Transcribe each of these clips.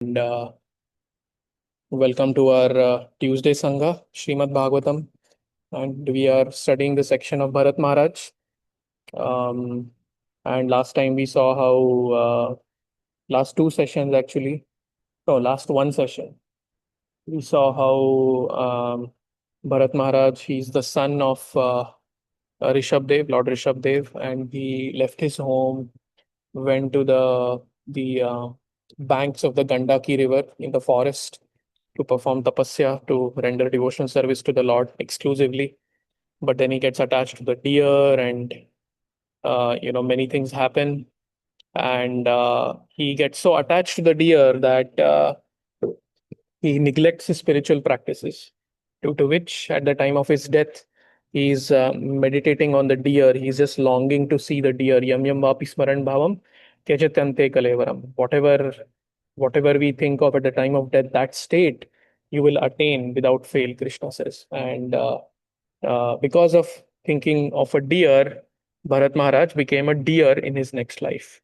and welcome to our Tuesday Sangha, Srimad Bhagavatam. And we are studying the section of Bharat Maharaj. Um, and last time we saw how, last two sessions actually, no, last one session, we saw how Bharat Maharaj, he's the son of Rishabdev, Lord Rishabdev, and he left his home, went to the banks of the Gandaki River in the forest to perform tapasya, to render devotional service to the Lord exclusively. But then he gets attached to the deer, and many things happen. And he gets so attached to the deer that he neglects his spiritual practices. Due to which, at the time of his death, he's meditating on the deer. He's just longing to see the deer. Yam yam vapi smaran bhavam त्यजत्यन्ते kalevaram. Whatever we think of at the time of death, that state you will attain without fail, Krishna says. And because of thinking of a deer, Bharat Maharaj became a deer in his next life.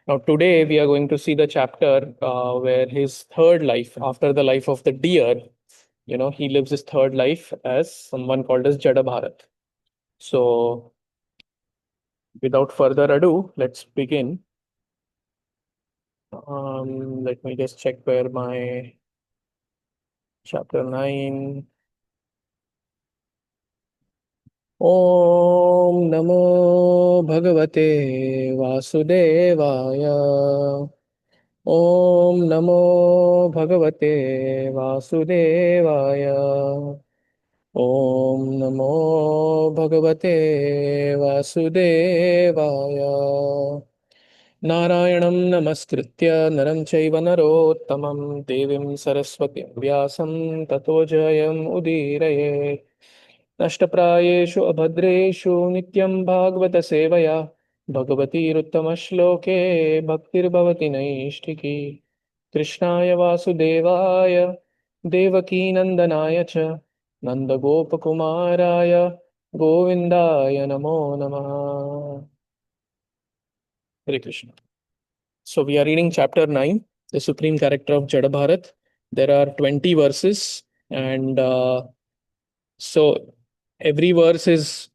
Now, today we are going to see the chapter where his third life, after the life of the deer, he lives his third life as someone called as Jaḍa Bharat. So, without further ado, let's begin. Let me just check where my chapter 9. ॐ नमो भगवते वासुदेवाय ॐ नमो भगवते वासुदेवाय ॐ नमो भगवते वासुदेवाय नारायणं नमस्कृत्य नरं चैव नरोत्तमं देवीं सरस्वतीं व्यासं ततो जयम् उदीरयेत् नष्टप्रायेषु अभद्रेषु नित्यं भागवत सेवया भगवतीरुत्तमश्लोके भक्तिर्भवति नैष्ठिकी कृष्णाय वासुदेवाय देवकीनन्दनाय च नन्दगोपकुमाराय गोविन्दाय नमो नमः. Hare Krishna. So we are reading chapter 9, the supreme character of Jada Bharat. There are 20 verses, and so every verse is,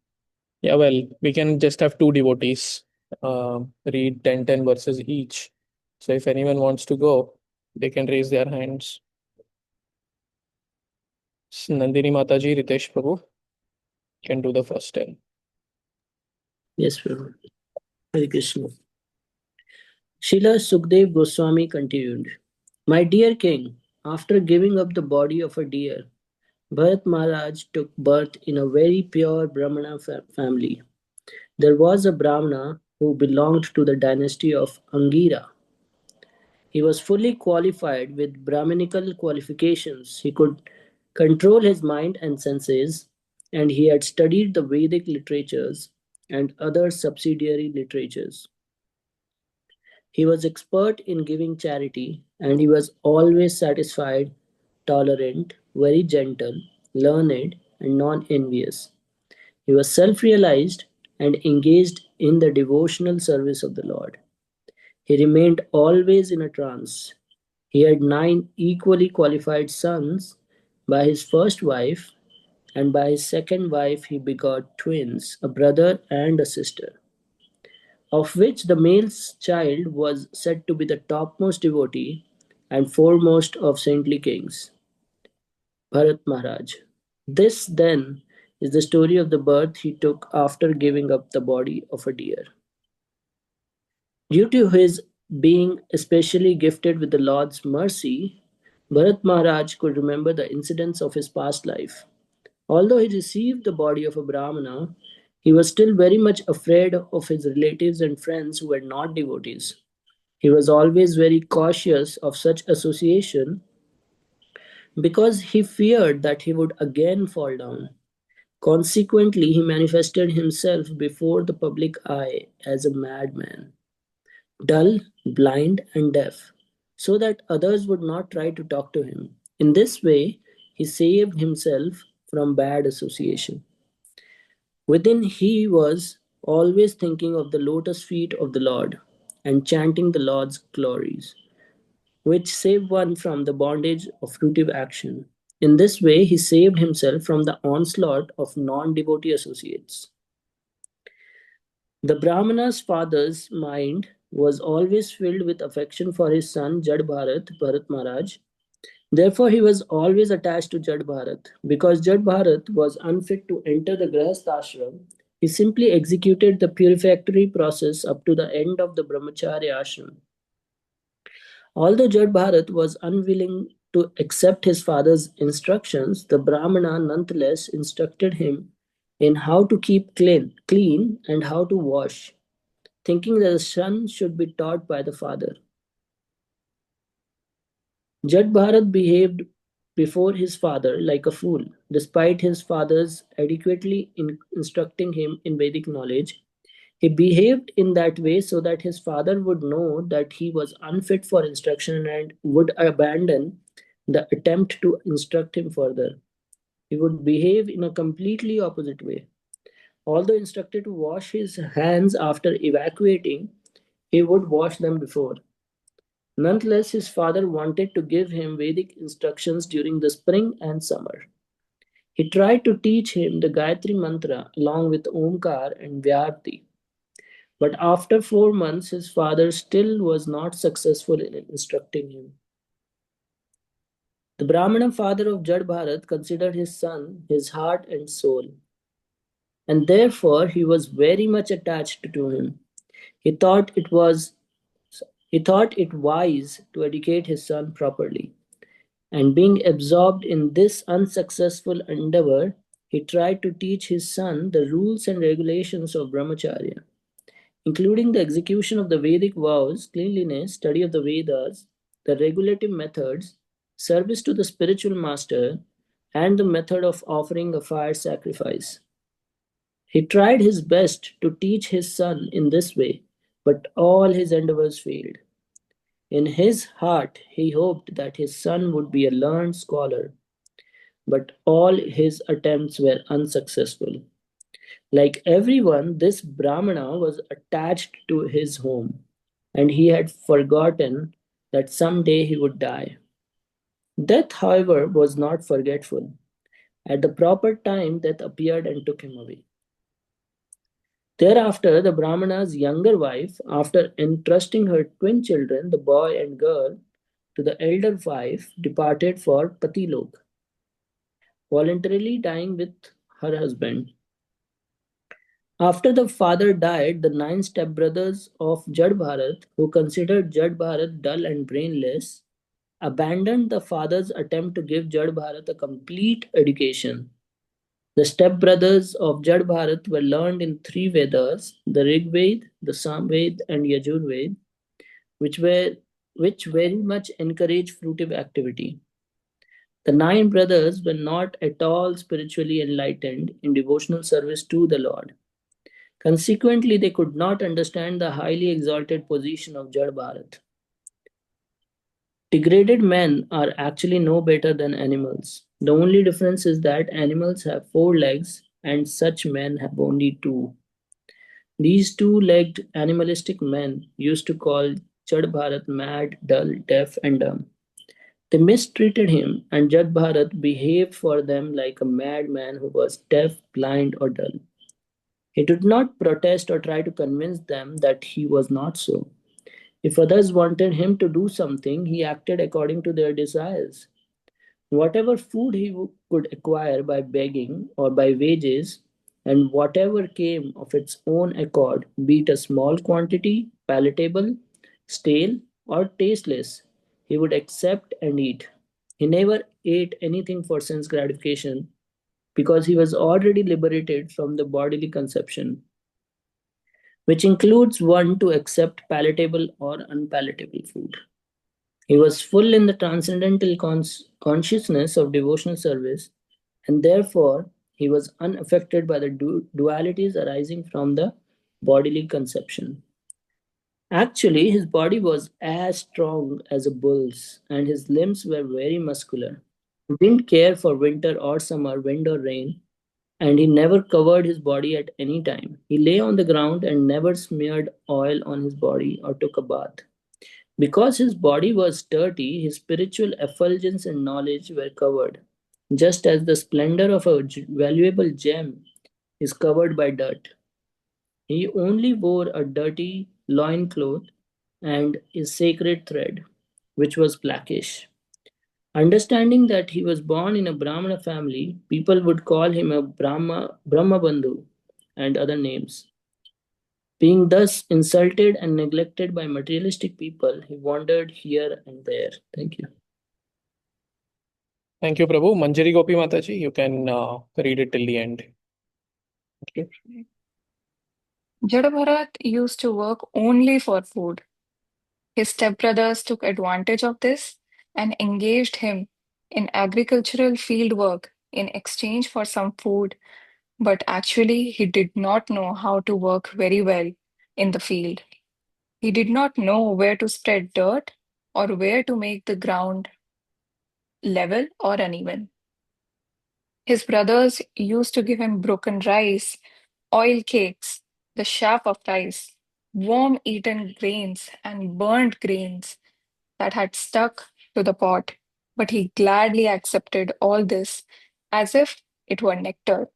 yeah, well, we can just have two devotees read 10 verses each. So if anyone wants to go, they can raise their hands. Nandini Mataji, Ritesh Prabhu can do the first 10. Yes, Prabhu. Hare Krishna. Srila Sukdev Goswami continued, My dear king, after giving up the body of a deer, Bharat Maharaj took birth in a very pure Brahmana family. There was a Brahmana who belonged to the dynasty of Angira. He was fully qualified with Brahminical qualifications. He could control his mind and senses, and he had studied the Vedic literatures and other subsidiary literatures. He was expert in giving charity, and he was always satisfied, tolerant, very gentle, learned, and non envious. He was self realized and engaged in the devotional service of the Lord. He remained always in a trance. He had 9 equally qualified sons by his first wife, and by his second wife he begot twins, a brother and a sister, of which the male child was said to be the topmost devotee and foremost of saintly kings, Bharat Maharaj. This, then, is the story of the birth he took after giving up the body of a deer. Due to his being especially gifted with the Lord's mercy, Bharat Maharaj could remember the incidents of his past life. Although he received the body of a Brahmana, he was still very much afraid of his relatives and friends who were not devotees. He was always very cautious of such association because he feared that he would again fall down. Consequently, he manifested himself before the public eye as a madman, dull, blind, and deaf, so that others would not try to talk to him. In this way, he saved himself from bad association. Within, he was always thinking of the lotus feet of the Lord and chanting the Lord's glories. which saved one from the bondage of fruitive action. In this way, he saved himself from the onslaught of non devotee associates. The Brahmana's father's mind was always filled with affection for his son Jad Bharat Maharaj. Therefore, he was always attached to Jad Bharat. Because Jad Bharat was unfit to enter the Grahastha ashram, he simply executed the purificatory process up to the end of the Brahmacharya ashram. Although Jad Bharat was unwilling to accept his father's instructions, the Brahmana nonetheless instructed him in how to keep clean and how to wash, thinking that the son should be taught by the father. Jad Bharat behaved before his father like a fool, despite his father's adequately instructing him in Vedic knowledge. He behaved in that way so that his father would know that he was unfit for instruction and would abandon the attempt to instruct him further. He would behave in a completely opposite way. Although instructed to wash his hands after evacuating, he would wash them before. Nonetheless, his father wanted to give him Vedic instructions during the spring and summer. He tried to teach him the Gayatri Mantra along with Omkar and Vyarti. But after 4 months, his father still was not successful in instructing him. The Brahmana father of Jad Bharat considered his son his heart and soul, and therefore he was very much attached to him. He thought it was he thought it wise to educate his son properly. And being absorbed in this unsuccessful endeavor, he tried to teach his son the rules and regulations of brahmacharya, including the execution of the Vedic vows, cleanliness, study of the Vedas, the regulative methods, service to the spiritual master, and the method of offering a fire sacrifice. He tried his best to teach his son in this way, but all his endeavors failed. In his heart, he hoped that his son would be a learned scholar, but all his attempts were unsuccessful. Like everyone, this Brahmana was attached to his home, and he had forgotten that someday he would die. Death, however, was not forgetful. At the proper time, death appeared and took him away. Thereafter, the Brahmana's younger wife, after entrusting her twin children, the boy and girl, to the elder wife, departed for Patilok, voluntarily dying with her husband. After the father died, the 9 stepbrothers of Jad Bharat, who considered Jad Bharat dull and brainless, abandoned the father's attempt to give Jad Bharat a complete education. The stepbrothers of Jad Bharat were learned in 3 Vedas, the Rig Veda, the Samved, and Yajur Veda, which were which very much encourage fruitive activity. The 9 brothers were not at all spiritually enlightened in devotional service to the Lord. Consequently, they could not understand the highly exalted position of Jad Bharat. Degraded men are actually no better than animals. The only difference is that animals have 4 legs and such men have only two. These 2 legged animalistic men used to call Jad Bharat mad, dull, deaf, and dumb. They mistreated him, and Jad Bharat behaved for them like a madman who was deaf, blind, or dull. He did not protest or try to convince them that he was not so. If others wanted him to do something, he acted according to their desires. Whatever food he could acquire by begging or by wages, and whatever came of its own accord, be it a small quantity, palatable, stale, or tasteless, he would accept and eat. He never ate anything for sense gratification because he was already liberated from the bodily conception, which includes one to accept palatable or unpalatable food. He was full in the transcendental consciousness of devotional service, and therefore he was unaffected by the dualities arising from the bodily conception. Actually, his body was as strong as a bull's, and his limbs were very muscular. He didn't care for winter or summer, wind or rain, and he never covered his body at any time. He lay on the ground and never smeared oil on his body or took a bath. Because his body was dirty, his spiritual effulgence and knowledge were covered, just as the splendor of a valuable gem is covered by dirt. He only wore a dirty loincloth and his sacred thread, which was blackish. Understanding that he was born in a Brahmana family, people would call him a Brahmabandhu and other names. Being thus insulted and neglected by materialistic people, he wandered here and there. Thank you. Thank you, Prabhu. Manjari Gopi Mataji, you can read it till the end. Okay. Jadabharat used to work only for food. His stepbrothers took advantage of this and engaged him in agricultural field work in exchange for some food, but actually, he did not know how to work very well in the field. He did not know where to spread dirt or where to make the ground level or uneven. His brothers used to give him broken rice, oil cakes, the chaff of rice, worm eaten grains, and burnt grains that had stuck to the pot. But he gladly accepted all this as if it were nectar.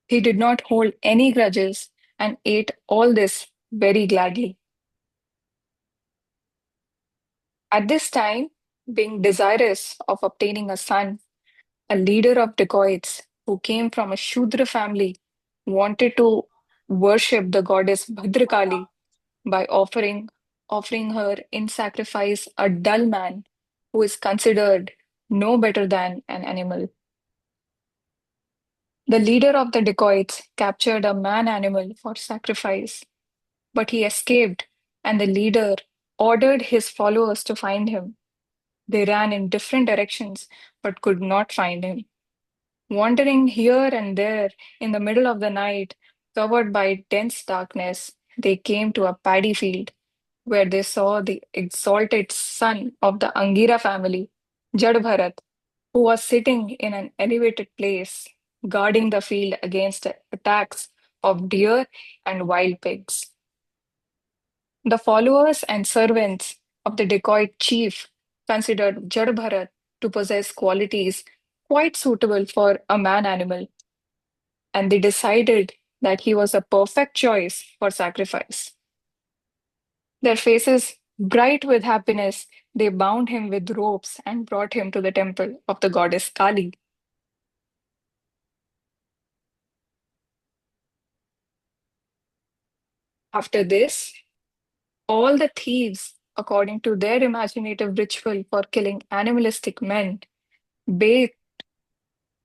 He did not hold any grudges and ate all this very gladly. At this time, being desirous of obtaining a son, a leader of dacoits who came from a Shudra family wanted to worship the goddess Bhadrakali by offering her in sacrifice a dull man who is considered no better than an animal. The leader of the dacoits captured a man animal for sacrifice, but he escaped, and the leader ordered his followers to find him. They ran in different directions but could not find him. Wandering here and there in the middle of the night, covered by dense darkness, they came to a paddy field where they saw the exalted son of the Angira family, Jadbharat, who was sitting in an elevated place, guarding the field against attacks of deer and wild pigs. The followers and servants of the dacoit chief considered Jadbharat to possess qualities quite suitable for a man animal, and they decided that he was a perfect choice for sacrifice. Their faces bright with happiness, they bound him with ropes and brought him to the temple of the goddess Kali. After this, all the thieves, according to their imaginative ritual for killing animalistic men, bathed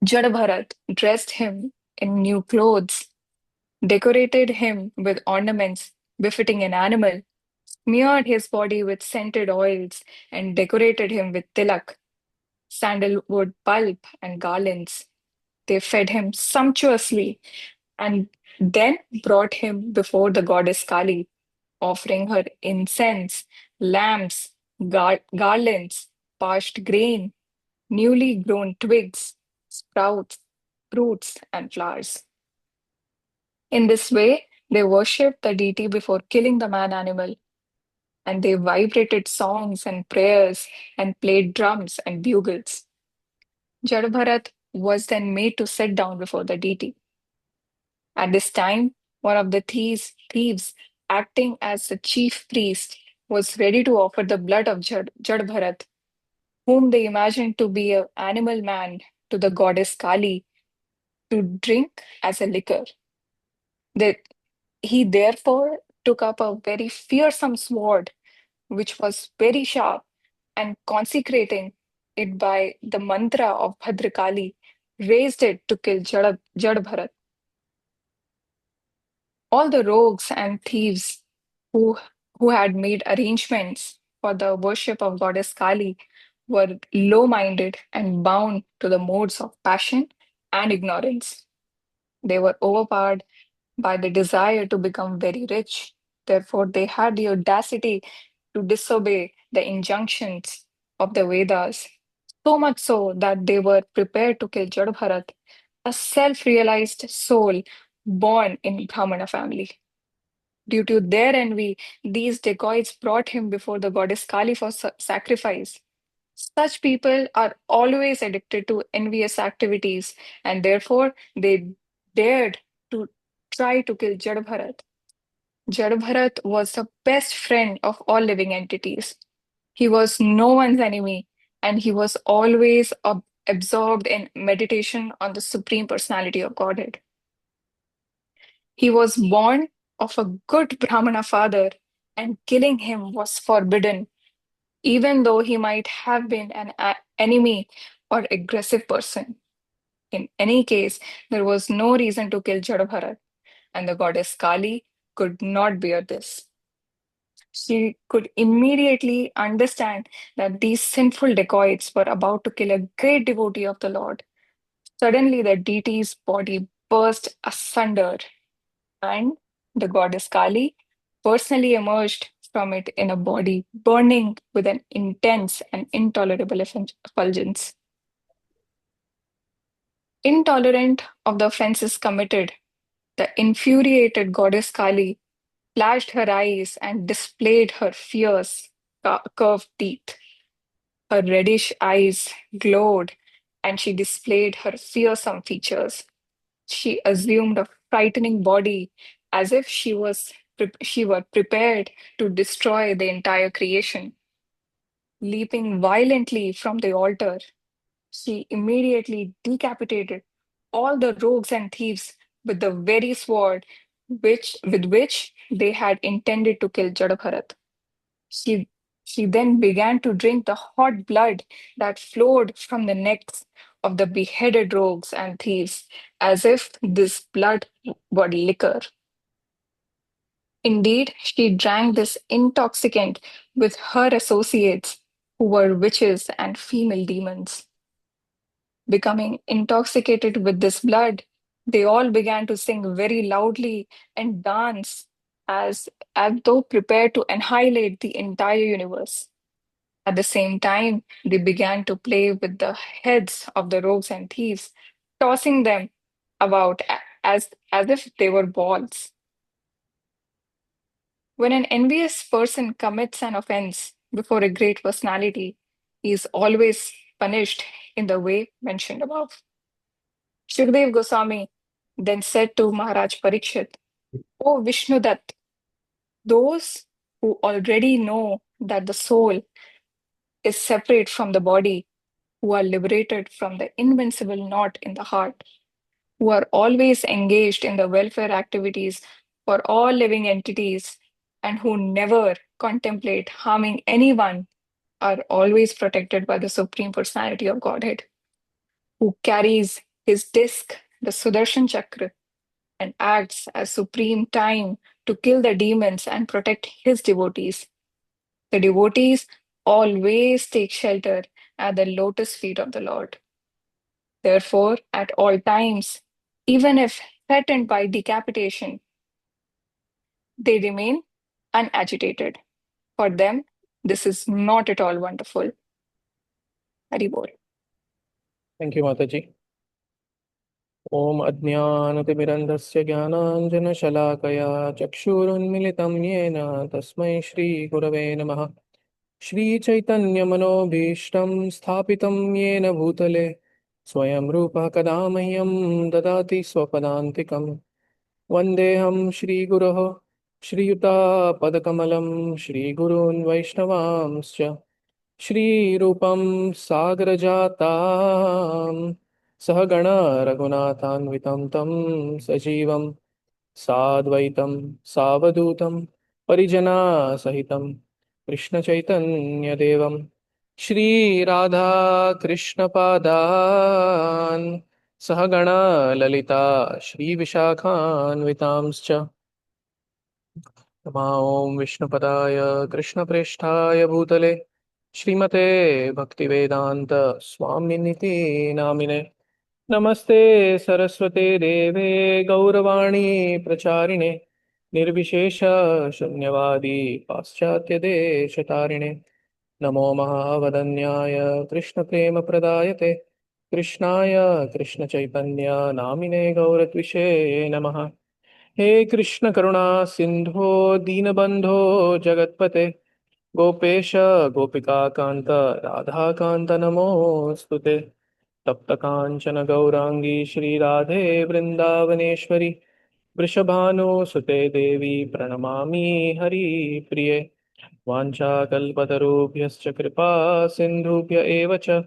Jadabharat, dressed him in new clothes, decorated him with ornaments befitting an animal, smeared his body with scented oils, and decorated him with tilak, sandalwood pulp, and garlands. They fed him sumptuously and then brought him before the goddess Kali, offering her incense, lamps, garlands, parched grain, newly grown twigs, sprouts, fruits, and flowers. In this way, they worshipped the deity before killing the man animal, and they vibrated songs and prayers and played drums and bugles. Jadbharat was then made to sit down before the deity. At this time, one of the thieves acting as the chief priest, was ready to offer the blood of Jadbharat, whom they imagined to be an animal man, to the goddess Kali to drink as a liquor. That he therefore took up a very fearsome sword, which was very sharp, and consecrating it by the mantra of Bhadrakali, raised it to kill Jadbharat. All the rogues and thieves who, who had made arrangements for the worship of goddess Kali were low minded and bound to the modes of passion and ignorance. They were overpowered by the desire to become very rich. Therefore, they had the audacity to disobey the injunctions of the Vedas, so much so that they were prepared to kill Jadbharat, a self realized soul born in Brahmana family. Due to their envy, these dacoits brought him before the goddess Kali for sacrifice. Such people are always addicted to envious activities, and therefore they dared to try to kill Jadabharat. Jadabharat was the best friend of all living entities. He was no one's enemy, and he was always absorbed in meditation on the Supreme Personality of Godhead. He was born of a good Brahmana father, and killing him was forbidden, even though he might have been an enemy or aggressive person. In any case, there was no reason to kill Jadabharat, and the goddess Kali could not bear this. She could immediately understand that these sinful dacoits were about to kill a great devotee of the Lord. Suddenly, the deity's body burst asunder, and the goddess Kali personally emerged from it in a body burning with an intense and intolerable effulgence. Intolerant of the offenses committed, the infuriated goddess Kali flashed her eyes and displayed her fierce, curved teeth. Her reddish eyes glowed, and she displayed her fearsome features. She assumed a frightening body as if she were prepared to destroy the entire creation. Leaping violently from the altar, she immediately decapitated all the rogues and thieves with the very sword with which they had intended to kill Jadabharat. She, she then began to drink the hot blood that flowed from the necks of the beheaded rogues and thieves, as if this blood were liquor. Indeed, she drank this intoxicant with her associates, who were witches and female demons. Becoming intoxicated with this blood, they all began to sing very loudly and dance as though prepared to annihilate the entire universe. At the same time, they began to play with the heads of the rogues and thieves, tossing them about as if they were balls. When an envious person commits an offense before a great personality, he is always punished in the way mentioned above. Shukdev Goswami then said to Maharaj Parikshit, O Vishnudat, those who already know that the soul is separate from the body, who are liberated from the invincible knot in the heart, who are always engaged in the welfare activities for all living entities, and who never contemplate harming anyone, are always protected by the Supreme Personality of Godhead, who carries his disc, the Sudarshan Chakra, and acts as supreme time to kill the demons and protect his devotees. The devotees always take shelter at the lotus feet of the Lord. Therefore, at all times, even if threatened by decapitation, they remain unagitated. For them, this is not at all wonderful. Hari Bol. Thank you, Mataji. ॐ अज्ञानतिमिरन्धस्य ज्ञानाञ्जनशलाकया चक्षुरुन्मिलितं येन तस्मै श्रीगुरवे नमः। श्रीचैतन्यमनोभीष्टं स्थापितं येन भूतले स्वयं रूपः कदा मह्यं ददाति स्वपदान्तिकं। वन्देऽहं श्रीगुरोः श्रीयुतापदकमलं श्रीगुरून् वैष्णवांश्च श्रीरूपं सागरजातां सहगण रघुनाथान्वितं तं सजीवं साद्वैतं सावधूतं परिजनासहितं कृष्णचैतन्यदेवं श्रीराधाकृष्णपादान् सहगण ललिता श्रीविशाखान्वितांश्च नमा ॐ विष्णुपदाय कृष्णप्रेष्ठाय भूतले श्रीमते भक्तिवेदान्त स्वामिनिति नामिने नमस्ते सरस्वते देवे गौरवाणी प्रचारिणे निर्विशेष शून्यवादी पाश्चात्यदेशतारिणे नमो महावदन्याय कृष्णप्रेमप्रदायते कृष्णाय कृष्णचैतन्य नामिने गौरद्विषे नमः। हे कृष्ण करुणा सिंधो दीनबंधो जगत्पते गोपेश गोपिका कांत राधा कांत नमोस्तुते तप्त कांचन गौरांगी श्री राधे वृंदावनेश्वरी वृषभानुसुते देवी प्रणमामि हरिप्रिये वाञ्छाकल्पतरुभ्यश्च कृपा सिन्धुभ्य एव च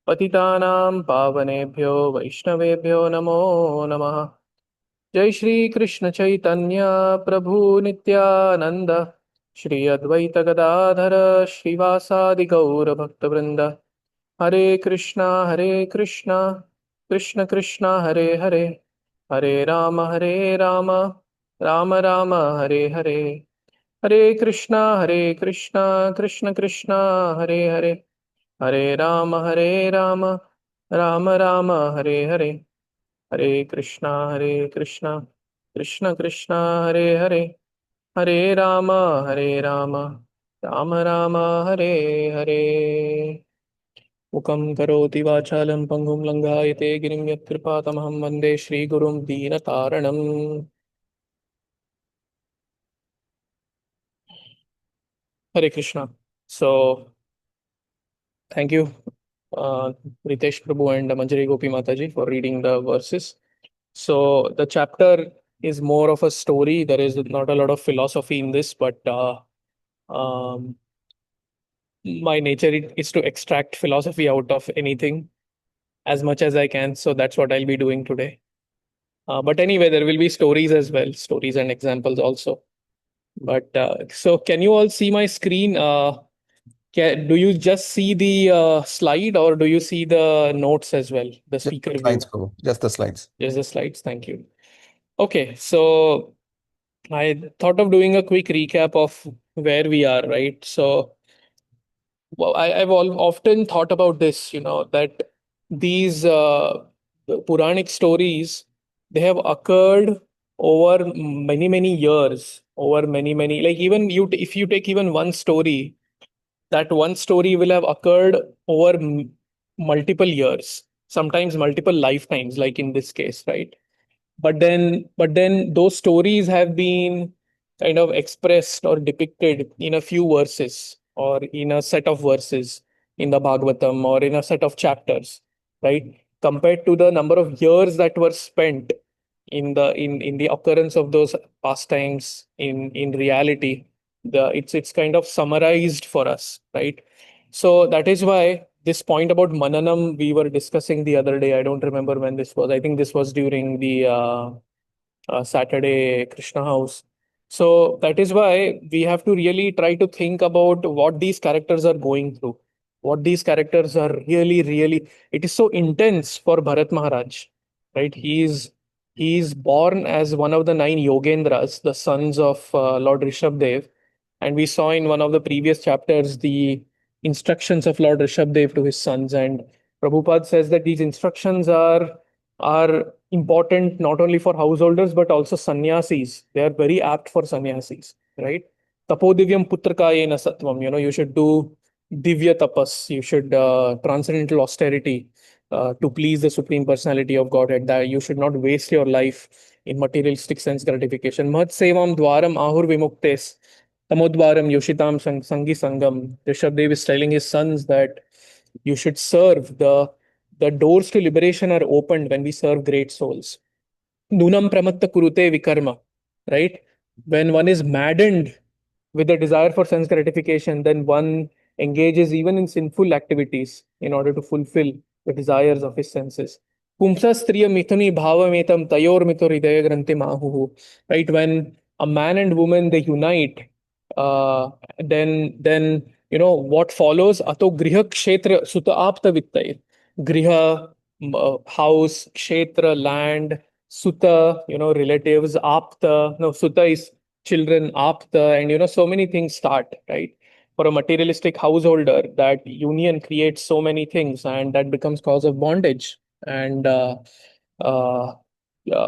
पतितानां पावनेभ्यो वैष्णवेभ्यो नमो नमः। जय श्री कृष्ण चैतन्य प्रभु नित्यानंद श्री अद्वैत गदाधर श्रीवासादि गौर भक्तवृंद हरे कृष्णा कृष्ण कृष्ण हरे हरे हरे राम राम राम हरे हरे हरे कृष्णा कृष्ण कृष्ण हरे हरे हरे राम राम राम हरे हरे कृष्णा कृष्ण कृष्ण हरे हरे राम राम राम हरे हरे मुखं करोति वाचालं पङ्गुं लङ्घायते गिरिं यत्कृपातमहं वन्दे श्रीगुरुं दीनतारणम्। Hare Krishna. So, thank you, Ritesh Prabhu and Manjari Gopi Mataji for reading the verses. So, the chapter is more of a story. There is not a lot of philosophy in this, but um, my nature is to extract philosophy out of anything as much as I can. So, that's what I'll be doing today. But anyway, there will be stories as well, stories and examples also. But so, can you all see my screen? Do you just see the slide or do you see the notes as well? The Just speaker the slides, view? Prabhu. Just the slides. Just the slides. Thank you. Okay, so I thought of doing a quick recap of where we are, right? So well, I've often thought about this, that these Puranic stories, they have occurred over many, many years, over many, many, like even if you take even one story, that one story will have occurred over multiple years, sometimes multiple lifetimes, like in this case, right? But then those stories have been kind of expressed or depicted in a few verses or in a set of verses in the Bhagavatam or in a set of chapters, right? Compared to the number of years that were spent in the occurrence of those pastimes in reality, it's kind of summarized for us, right? So that is why this point about mananam we were discussing the other day. I don't remember when this was. I think this was during the Saturday Krishna House. So that is why we have to really try to think about what these characters are going through, what these characters are really, really. It is so intense for Bharat Maharaj, right? He is born as one of the nine Yogendras, the sons of Lord Rishabdev, and we saw in one of the previous chapters the instructions of Lord Rishabdev to his sons. And Prabhupada says that these instructions are important not only for householders but also sannyasis. They are very apt for sannyasis, right? Tapo divyam putrakayena sattvam. You should do divya tapas. You should transcendental austerity to please the Supreme Personality of Godhead. That you should not waste your life in materialistic sense gratification. Mat sevam dwaram ahur vimuktes tamodvaram yoshitam sangi sangam. Rishabdev is telling his sons that you should serve the doors to liberation are opened when we serve great souls. Nunam pramatta kurute vikarma, right? When one is maddened with a desire for sense gratification, then one engages even in sinful activities in order to fulfill the desires of his senses. Pumsa striya mithuni bhavametam tayor mito hridaya granthi mahuhu. Right? When a man and woman they unite, uh, then what follows? Ato griha kshetra suta apta vittay. Griha, house, kshetra, land, Sutta, relatives, Apta. No, Sutta is children, Apta, and so many things start, right? For a materialistic householder, that union creates so many things, and that becomes cause of bondage. And uh, and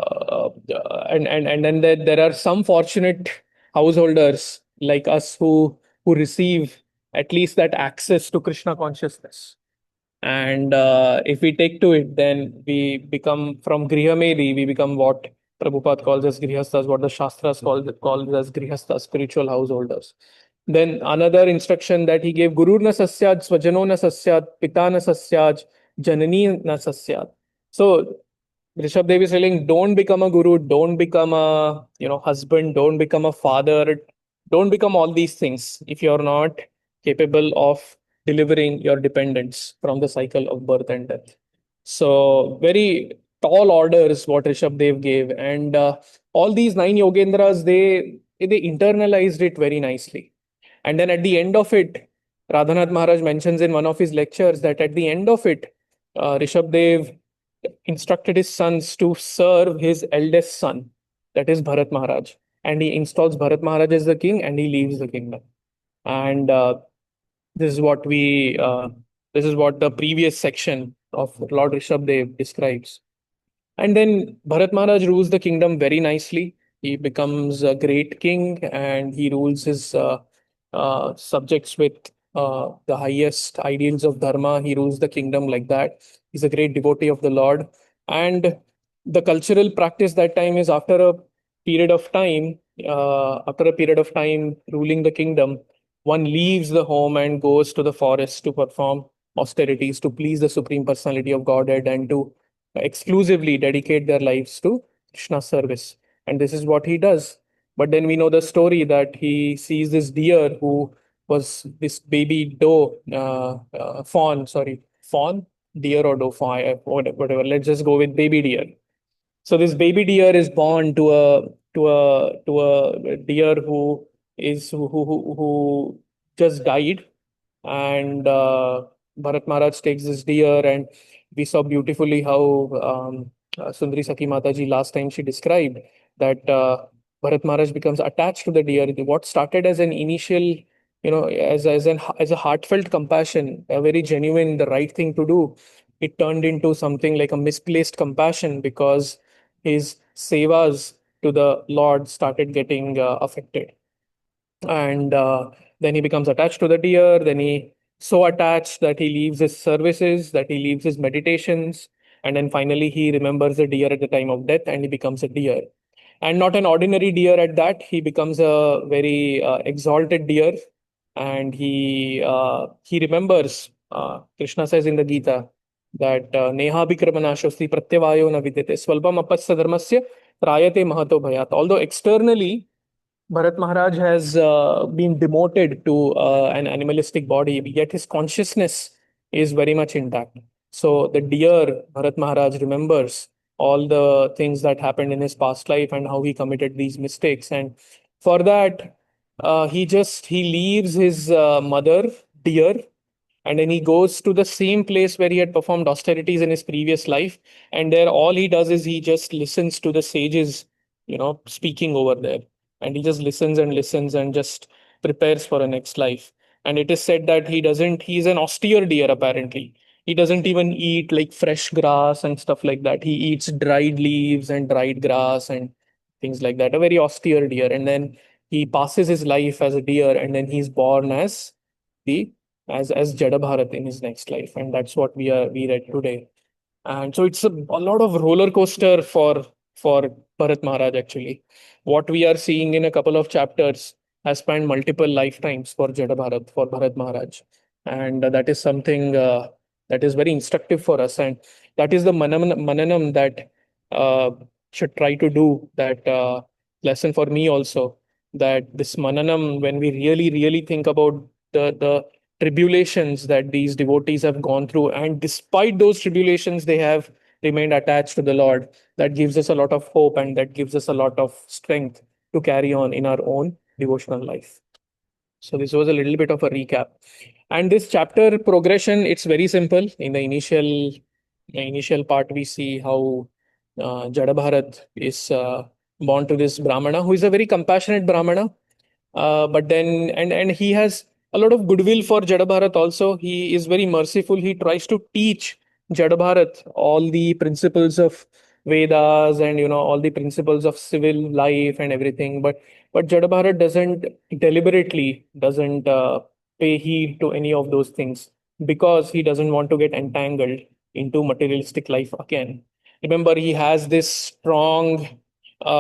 then there are some fortunate householders like us who receive at least that access to Krishna consciousness. And if we take to it, then we become from Grihamedi, we become what? Prabhupada calls as grihasthas, what the Shastras call as grihasthas, spiritual householders. Then another instruction that he gave, Guru na sasyad, swajano na sasyad, pita na sasyad, janani na sasyad. So Rishabh Dev is telling, don't become a guru, don't become a husband, don't become a father, don't become all these things if you're not capable of delivering your dependents from the cycle of birth and death. So very tall orders what Rishabh Dev gave, and all these nine Yogendras they internalized it very nicely. And then at the end of it, Radhanath Maharaj mentions in one of his lectures that at the end of it, Rishabh Dev instructed his sons to serve his eldest son, that is Bharat Maharaj. And he installs Bharat Maharaj as the king and he leaves the kingdom. And this is what this is what the previous section of Lord Rishabh Dev describes. And then Bharat Maharaj rules the kingdom very nicely. He becomes a great king and he rules his subjects with the highest ideals of Dharma. He rules the kingdom like that. He's a great devotee of the Lord. And the cultural practice that time is after a period of time ruling the kingdom, one leaves the home and goes to the forest to perform austerities to please the Supreme Personality of Godhead and to exclusively dedicate their lives to Krishna's service. And this is what he does. But then we know the story that he sees this deer who was this baby doe, fawn, deer or doe, fawn, whatever. Let's just go with baby deer. So this baby deer is born to a deer who just died, and Bharat Maharaj takes this deer, and we saw beautifully how Sundari Saki Mataji last time she described that Bharat Maharaj becomes attached to the deer. What started as an initial, as a heartfelt compassion, a very genuine, the right thing to do, it turned into something like a misplaced compassion because his sevas to the Lord started getting affected. And then he becomes attached to the deer. Then he so attached that he leaves his services, that he leaves his meditations, and then finally he remembers the deer at the time of death and he becomes a deer. And not an ordinary deer at that, he becomes a very exalted deer. And he remembers, Krishna says in the Gita that neha bikramanashosti pratyavayo na vidyate swalpam apasya dharmasya trayate mahato bhayat. Although externally Bharat Maharaj has been demoted to an animalistic body, yet his consciousness is very much intact. So the dear Bharat Maharaj remembers all the things that happened in his past life and how he committed these mistakes. And for that, he leaves his mother, dear, and then he goes to the same place where he had performed austerities in his previous life. And there, all he does is he just listens to the sages, speaking over there, and he just listens and listens and just prepares for a next life. And it is said that he's an austere deer apparently. He doesn't even eat like fresh grass and stuff like that. He eats dried leaves and dried grass and things like that. A very austere deer. And then he passes his life as a deer, and then he's born the as Jaḍa Bharat in his next life. And that's what we read today. And so it's a lot of roller coaster for Bharat Maharaj actually. What we are seeing in a couple of chapters has spanned multiple lifetimes for Jaḍa Bharat, for Bharat Maharaj. And that is something that is very instructive for us. And that is the mananam that should try to do that lesson for me also. That this mananam, when we really, really think about the tribulations that these devotees have gone through, and despite those tribulations, they have remained attached to the Lord. That gives us a lot of hope and that gives us a lot of strength to carry on in our own devotional life. So this was a little bit of a recap. And this chapter progression, it's very simple. In the initial part, we see how Jaḍa Bharat is born to this Brahmana, who is a very compassionate Brahmana. But then, and he has a lot of goodwill for Jaḍa Bharat also. He is very merciful. He tries to teach Jaḍa Bharat all the principles of Vedas and all the principles of civil life and everything. But Jaḍa Bharat doesn't pay heed to any of those things because he doesn't want to get entangled into materialistic life again. Remember, he has this strong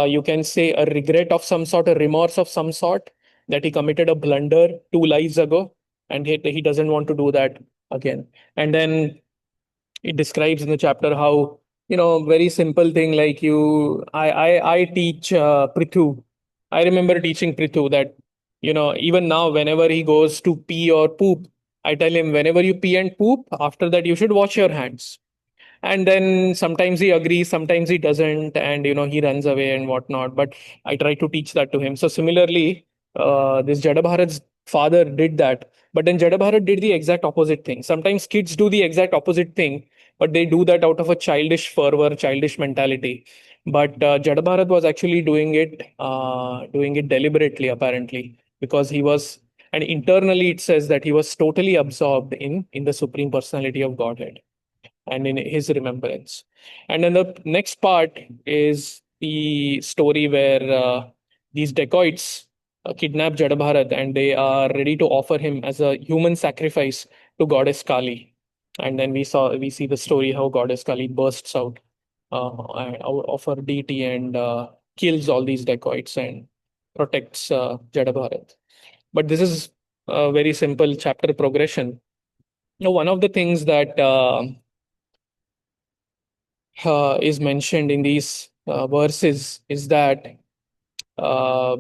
you can say a regret of some sort, a remorse of some sort, that he committed a blunder 2 lives ago, and he doesn't want to do that again. And then it describes in the chapter how, very simple thing, like I teach Prithu. I remember teaching Prithu that, even now whenever he goes to pee or poop, I tell him, whenever you pee and poop, after that you should wash your hands. And then sometimes he agrees, sometimes he doesn't, and he runs away and whatnot, but I try to teach that to him. So similarly, this Jada Bharat's father did that, but then Jada Bharat did the exact opposite thing. Sometimes kids do the exact opposite thing, but they do that out of a childish fervor, childish mentality. But Jada Bharat was actually doing it deliberately, apparently, because he was, and internally it says that he was totally absorbed in the supreme personality of Godhead and in his remembrance. And then the next part is the story where these dacoits kidnap Jadabharat, and they are ready to offer him as a human sacrifice to goddess Kali. And then we see the story how goddess Kali bursts out of her deity and kills all these dacoits and protects Jadabharat. But this is a very simple chapter progression. One of the things that is mentioned in these verses is that uh,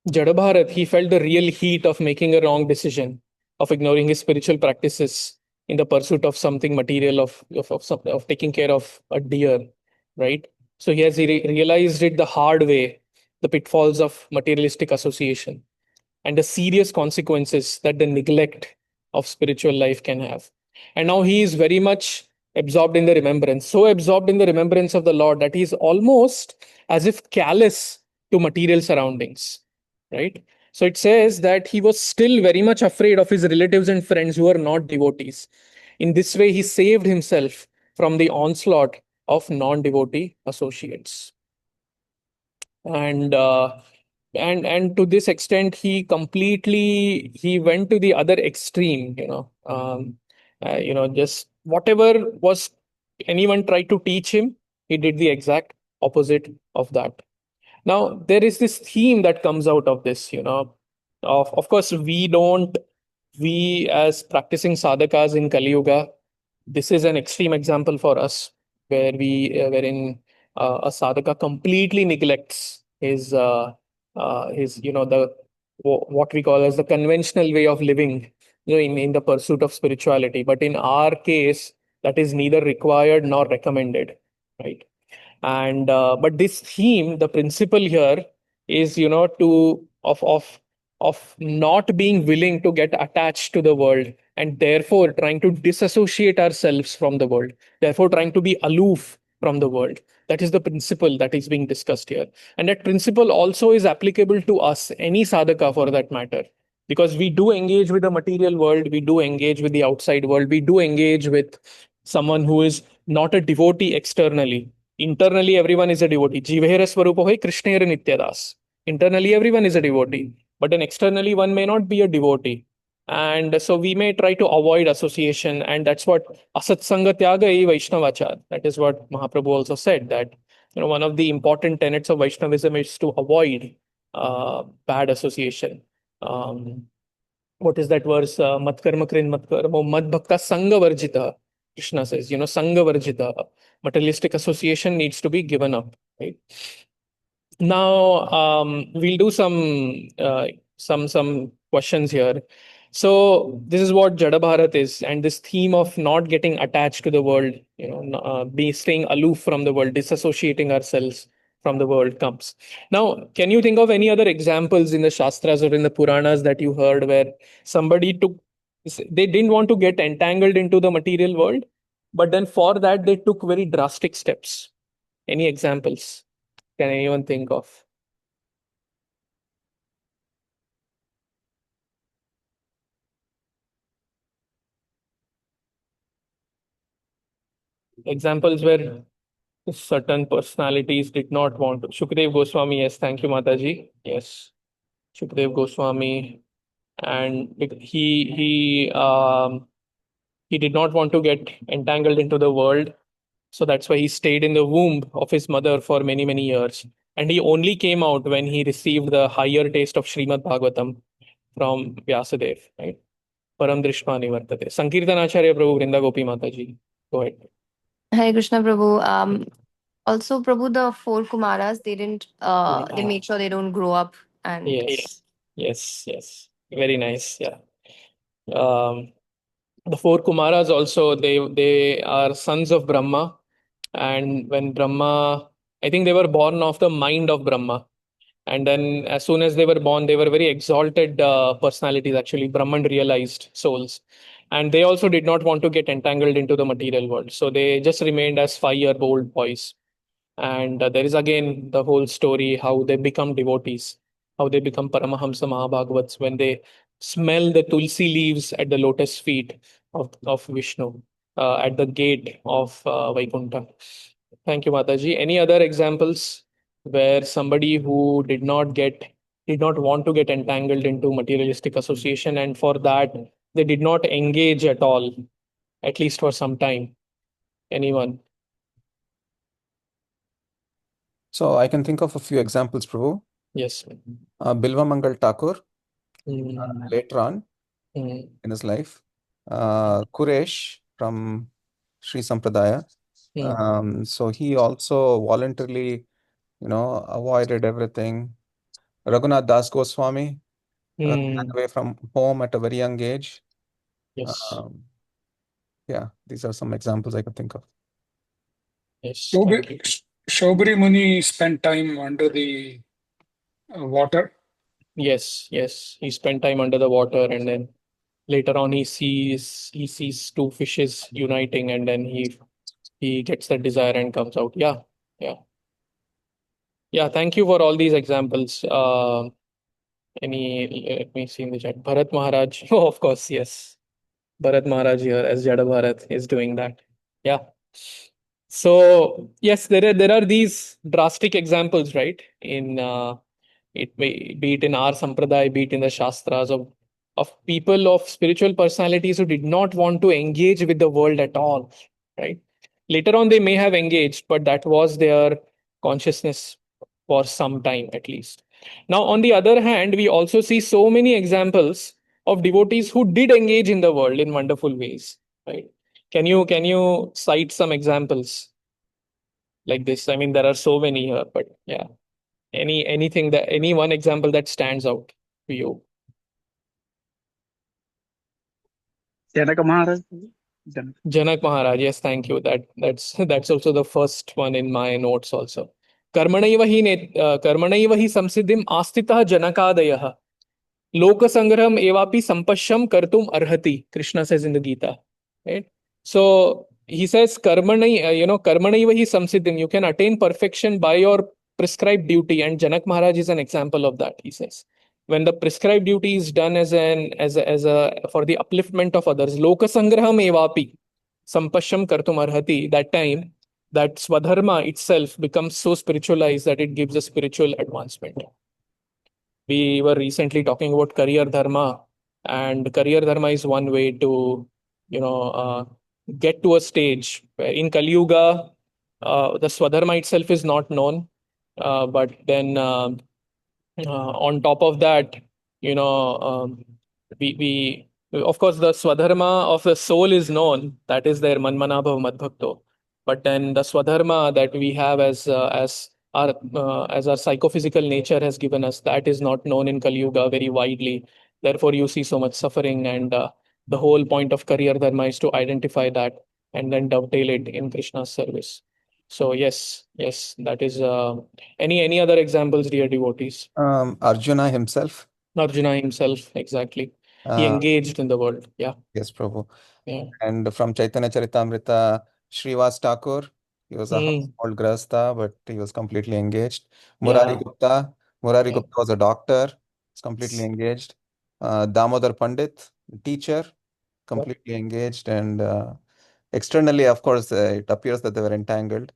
Jadabharat, he felt the real heat of making a wrong decision, of ignoring his spiritual practices in the pursuit of something material, of taking care of a deer, right? So he realized it the hard way, the pitfalls of materialistic association and the serious consequences that the neglect of spiritual life can have. And now he is very much absorbed in the remembrance, so absorbed in the remembrance of the Lord that he is almost as if callous to material surroundings, right? So it says that he was still very much afraid of his relatives and friends who are not devotees. In this way, he saved himself from the onslaught of non devotee associates. And to this extent he went to the other extreme, just whatever was anyone tried to teach him, he did the exact opposite of that. Now there is this theme that comes out of this, of course we as practicing sadhakas in Kali Yuga, this is an extreme example for us, wherein a sadhaka completely neglects his the what we call as the conventional way of living, in the pursuit of spirituality. But in our case, that is neither required nor recommended, right? And but this theme, the principle here is, of not being willing to get attached to the world, and therefore trying to disassociate ourselves from the world, therefore trying to be aloof from the world. That is the principle that is being discussed here, and that principle also is applicable to us, any sadhaka for that matter, because we do engage with the material world, we do engage with the outside world, we do engage with someone who is not a devotee externally. Internally, everyone is a devotee. Jivahera Swarupa hoy Krishnera Nityadas. Internally, everyone is a devotee. But then externally, one may not be a devotee. And so we may try to avoid association. And that's what Asat Sanga Tyaga e Vaishnavachar. That is what Mahaprabhu also said, that one of the important tenets of Vaishnavism is to avoid bad association. Um, what is that verse? Mat karma krin mat karma, mad bhakta sanga varjita. Krishna says, sanga varjita. Materialistic association needs to be given up, right? Now, we'll do some questions here. So this is what Jada Bharat is, and this theme of not getting attached to the world, be staying aloof from the world, disassociating ourselves from the world comes. Now, can you think of any other examples in the Shastras or in the Puranas that you heard where somebody they didn't want to get entangled into the material world, but then for that they took very drastic steps? Any examples? Can anyone think of? Examples where certain personalities did not want to. Shukdev Goswami, yes, thank you, Mataji. Yes, Shukdev Goswami, and he did not want to get entangled into the world, So that's why he stayed in the womb of his mother for many, many years. And he only came out when he received the higher taste of Srimad Bhagavatam from Vyasadev, right? Param Drishma Nivartate. Sankirtanacharya Prabhu Vrinda Gopi Mataji. Go ahead. Hare Krishna Prabhu. Also, Prabhu, the four Kumaras, they didn't, they make sure they don't grow up and. Yes, yes, yes. Very nice. Yeah. Um, the four Kumaras also, they are sons of Brahma. And when Brahma, I think they were born of the mind of Brahma. And then as soon as they were born, they were very exalted personalities, actually, Brahman realized souls. And they also did not want to get entangled into the material world. So they just remained as 5-year-old boys. And there is again the whole story how they become devotees, how they become Paramahamsa Mahabhagavats when they smell the tulsi leaves at the lotus feet of Vishnu at the gate of Vaikuntha. Thank you, Mataji. Any other examples where somebody who did not want to get entangled into materialistic association, and for that they did not engage at all, at least for some time? Anyone? So I can think of a few examples, Prabhu. Yes. Bilva Mangal Thakur, Mm, later on mm, in his life. Kuresh from Sri Sampradaya. So he also voluntarily, avoided everything. Raghunath Das Goswami ran mm. away from home at a very young age. Yes. Um, yeah, these are some examples I could think of. Yes. Thank you. Shobri Muni spent time under the water. Yes. Yes. He spent time under the water, and then later on he sees two fishes uniting, and then he gets that desire and comes out. Yeah. Yeah. Yeah. Thank you for all these examples. Let me see in the chat. Bharat Maharaj. Oh, of course. Yes. Bharat Maharaj here as Jaḍa Bharat is doing that. Yeah. So yes, there are these drastic examples, right? In it may be it in our sampradaya, be it in the shastras of people of spiritual personalities who did not want to engage with the world at all, right? Later on, they may have engaged, but that was their consciousness for some time at least. Now, on the other hand, we also see so many examples of devotees who did engage in the world in wonderful ways, right? Can you cite some examples like this? I mean, there are so many here, but yeah, any one example that stands out to you? Janaka Maharaj. Janak Maharaj, yes, thank you. That's also the first one in my notes also. कर्मणैव हि संसिद्धिम आस्थितः जनकादयः लोक संग्रहम evapi sampasham kartum arhati. Krishna says in the Gita, right? So he says karmanaiva hi samsiddhim. You can attain perfection by your prescribed duty, and Janak Maharaj is an example of that. He says when the prescribed duty is done as a for the upliftment of others, loka sangraham evapi sampasham kartum arhati. That time that swadharma itself becomes so spiritualized that it gives a spiritual advancement. We were recently talking about career dharma, and career dharma is one way to you know uh, get to a stage where in Kali Yuga the swadharma itself is not known, but then on top of that, you know we of course the swadharma of the soul is known, that is their manmanabhav madbhakto, but then the swadharma that we have as our psychophysical nature has given us, that is not known in Kali Yuga very widely. Therefore you see so much suffering, and the whole point of career dharma is to identify that and then dovetail it in Krishna's service. So yes, that is any other examples, dear devotees? Arjuna himself. Arjuna himself, exactly. He engaged in the world. Yeah. Yes, Prabhu. Yeah. And from Chaitanya Charitamrita, Srivas Thakur, he was a household grahastha, but he was completely engaged. Murari Yeah. Gupta, Murari Yeah. Gupta was a doctor, was completely engaged. Damodar Pandit, teacher, completely engaged. And externally, of course, it appears that they were entangled.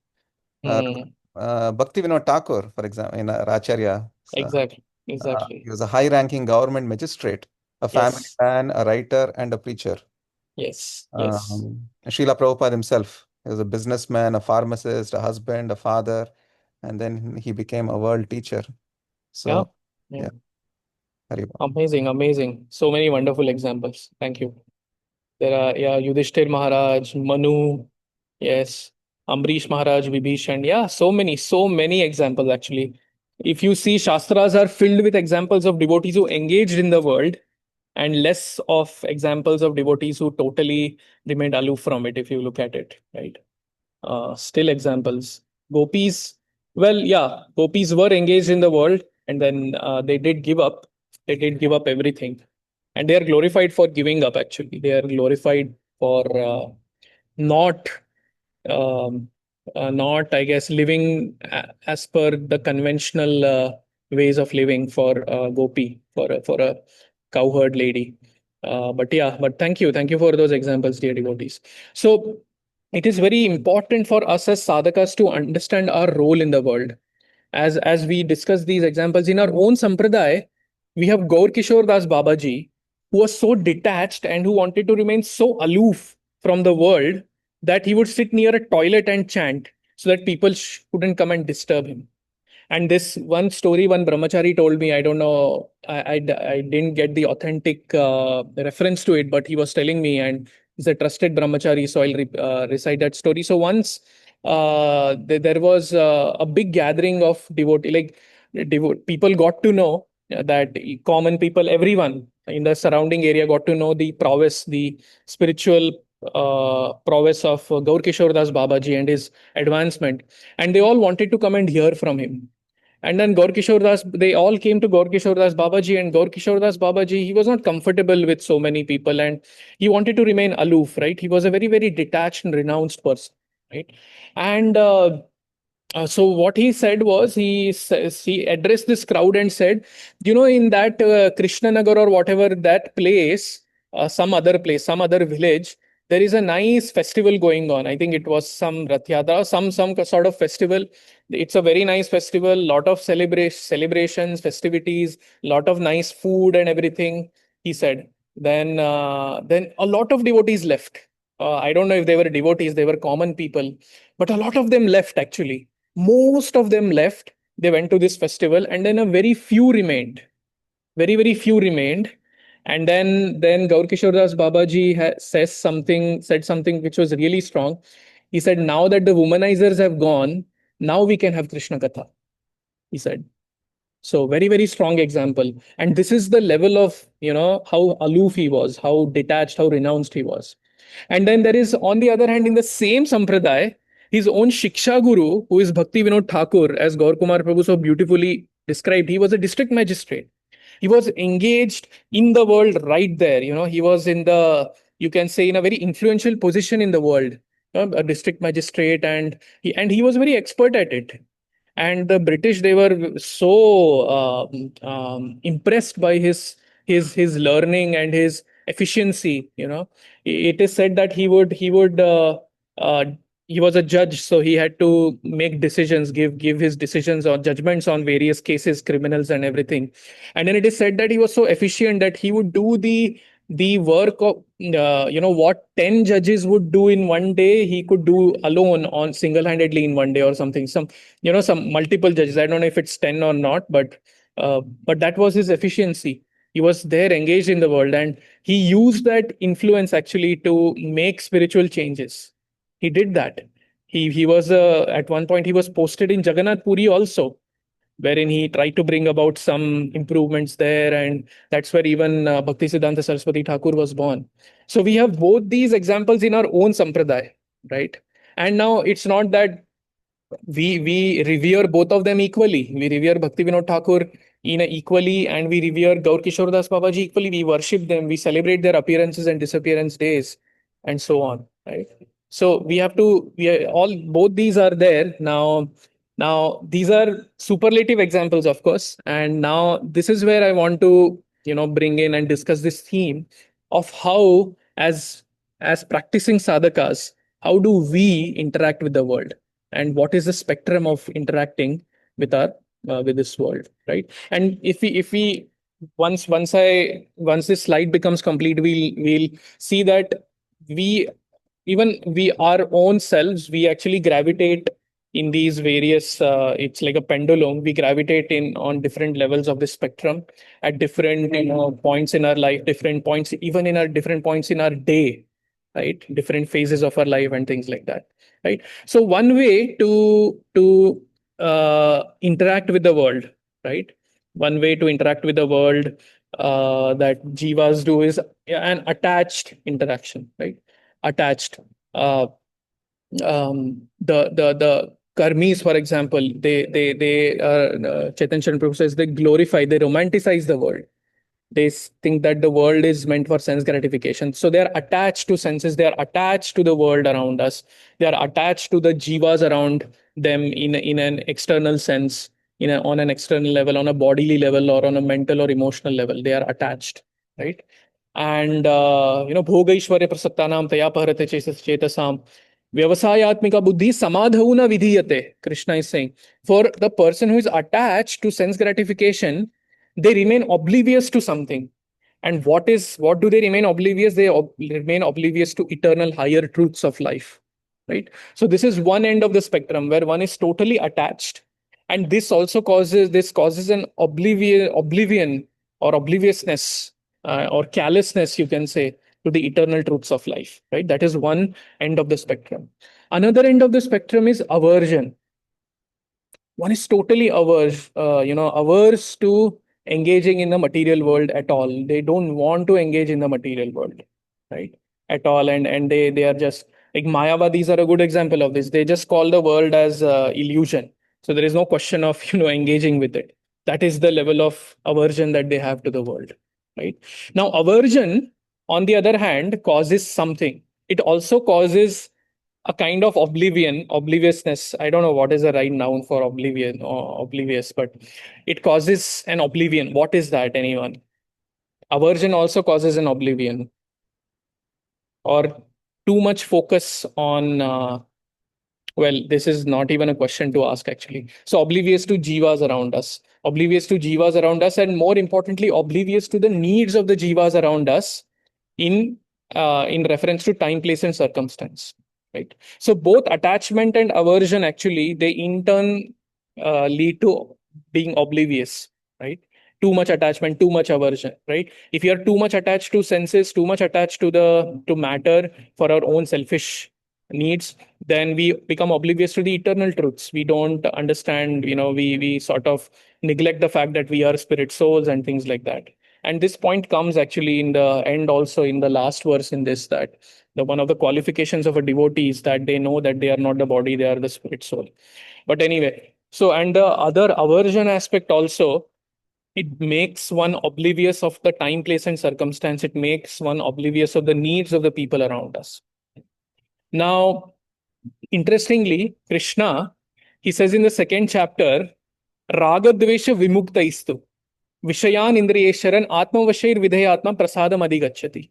Bhakti Vinod Thakur, for example, in Acharya. Exactly. He was a high-ranking government magistrate, a family Yes. man, a writer, and a preacher. Yes. Srila Prabhupada himself. He was a businessman, a pharmacist, a husband, a father, and then he became a world teacher. So, Yeah. yeah, Haribol. Amazing, amazing. So many wonderful examples. Thank you. There are, yeah, Yudhishthir Maharaj, Manu, yes, Ambrish Maharaj, Vibhishan. Yeah, so many examples actually. If you see, Shastras are filled with examples of devotees who engaged in the world and less of examples of devotees who totally remained aloof from it, if you look at it, right? Still examples. Gopis, well, yeah, gopis were engaged in the world and then they did give up. They did give up everything. And they are glorified for giving up, actually. They are glorified for not um, not, I guess, living as per the conventional ways of living for gopi, for a cowherd lady. But yeah, but thank you for those examples, dear devotees. So it is very important for us as sadhakas to understand our role in the world. As we discuss these examples in our own sampradaya, we have Gaur Kishore Das Babaji, who was so detached and who wanted to remain so aloof from the world that he would sit near a toilet and chant so that people couldn't come and disturb him. And this one story, one brahmachari told me, I don't know, I didn't get the authentic reference to it, but he was telling me, and he's a trusted brahmachari, so I'll recite that story. So once there was a big gathering of devotee, like people got to know that common people, everyone in the surrounding area got to know the prowess, the spiritual prowess of Gaur Kishore Das Babaji and his advancement. And they all wanted to come and hear from him. And then Gaur Kishore Das, they all came to Gaur Kishore Das Babaji, and Gaur Kishore Das Babaji, he was not comfortable with so many people and he wanted to remain aloof, right? He was a very, very detached and renounced person, right? And so what he said was he addressed this crowd and said, in that Krishna Nagar or whatever that place, some other place, some other village, there is a nice festival going on. I think it was some Rath Yatra, some sort of festival. It's a very nice festival, lot of celebrations, festivities, lot of nice food and everything. He said. Then a lot of devotees left. I don't know if they were devotees, they were common people, but a lot of them left actually. Most of them left. They went to this festival, and then a very few remained. Very few remained. And then Gaur Kishore Das Babaji said something which was really strong. He said, now that the womanizers have gone, now we can have Krishna Katha, he said. So very strong example. And this is the level of, how aloof he was, how detached, how renounced he was. And then there is, on the other hand, in the same sampradaya, his own Shiksha Guru, who is Bhakti Vinod Thakur, as Gaur Kumar Prabhu so beautifully described, he was a district magistrate. He was engaged in the world right there. He was in the, you can say, in a very influential position in the world, a district magistrate, and he was very expert at it. And the British, they were so impressed by his learning and his efficiency. It is said that uh, he was a judge, so he had to make decisions, give his decisions or judgments on various cases, criminals and everything. And then it is said that he was so efficient that he would do the work of what 10 judges would do in one day, he could do alone on single-handedly in one day or something. Some multiple judges, I don't know if it's 10 or not, but that was his efficiency. He was there engaged in the world, and he used that influence actually to make spiritual changes. He did that. He was at one point he was posted in Jagannath Puri also, wherein he tried to bring about some improvements there, and that's where even Bhakti Siddhanta Saraswati Thakur was born. So we have both these examples in our own sampradaya, right? And now it's not that we revere both of them equally. We revere Bhakti Vinod Thakur equally, and we revere Gaur Kishore Das Babaji equally. We worship them. We celebrate their appearances and disappearance days, and so on. Right. So we have to. We are, all both these are there now. Now these are superlative examples, of course, and now this is where I want to bring in and discuss this theme of how as practicing sadhakas, how do we interact with the world, and what is the spectrum of interacting with our with this world, right? And if we once this slide becomes complete, we'll see that we even we, our own selves, we actually gravitate in these various, it's like a pendulum. We gravitate in on different levels of the spectrum at different, points in our life, different points, even in our different points in our day, right? Different phases of our life and things like that, right? So one way to interact with the world, right? One way to interact with the world that jivas do is an attached interaction, right? Attached. Uh, the karmis, for example, Chetan Chandra Prabhu says they glorify, they romanticize the world. They think that the world is meant for sense gratification. So they are attached to senses. They are attached to the world around us. They are attached to the jivas around them in an external sense, on an external level, on a bodily level, or on a mental or emotional level. They are attached, right? And bhogaishwarya prasaktanam taya paharate chetasam vyavasayatmika buddhi samadhau na vidhiyate. Krishna is saying, for the person who is attached to sense gratification, they remain oblivious to something. And what do they remain oblivious? They remain oblivious to eternal higher truths of life, right? So this is one end of the spectrum where one is totally attached, and this causes an oblivion or obliviousness, or callousness, you can say, to the eternal truths of life, right? That is one end of the spectrum. Another end of the spectrum is aversion. One is totally averse to engaging in the material world at all. They don't want to engage in the material world, right? At all. And they are just like Mayavadis are a good example of this. They just call the world as illusion. So there is no question of, engaging with it. That is the level of aversion that they have to the world, right? Now, aversion, on the other hand, causes something. It also causes a kind of obliviousness. I don't know what is the right noun for oblivion or oblivious, but it causes an oblivion. What is that, anyone? Aversion also causes an oblivion, or too much focus on, well, this is not even a question to ask, actually. So oblivious to jivas around us, and more importantly, oblivious to the needs of the jivas around us in reference to time, place, and circumstance, right? So both attachment and aversion, actually, they in turn lead to being oblivious, right? Too much attachment, too much aversion, right? If you are too much attached to senses, too much attached to matter for our own selfish needs, then we become oblivious to the eternal truths. We don't understand, we sort of neglect the fact that we are spirit souls and things like that. And this point comes actually in the end, also in the last verse in this, that the one of the qualifications of a devotee is that they know that they are not the body, they are the spirit soul. But anyway, so, and the other aversion aspect also, it makes one oblivious of the time, place, and circumstance. It makes one oblivious of the needs of the people around us. Now, interestingly, Krishna, he says in the second chapter, Ragadvesha Vimuktaistu Vishayan Indriyesharan Atmavashair Vidhayatma Prasadam Adhigachati.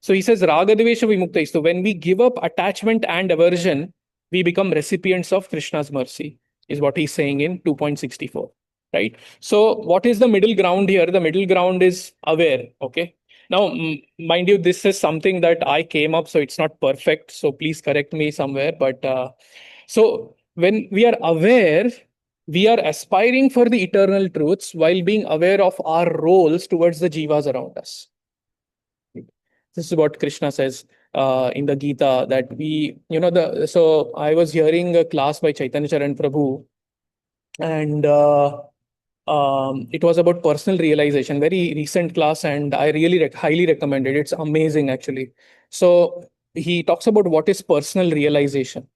So he says Ragadvesha Vimukta. When we give up attachment and aversion, we become recipients of Krishna's mercy, is what he's saying in 2.64. Right? So what is the middle ground here? The middle ground is aware. Okay. Now, mind you, this is something that I came up, so it's not perfect. So please correct me somewhere. But so when we are aware, we are aspiring for the eternal truths while being aware of our roles towards the jivas around us. This is what Krishna says in the Gita, that so I was hearing a class by Chaitanya Charan Prabhu, and it was about personal realization, very recent class, and I really highly recommend it. It's amazing, actually. So he talks about what is personal realization.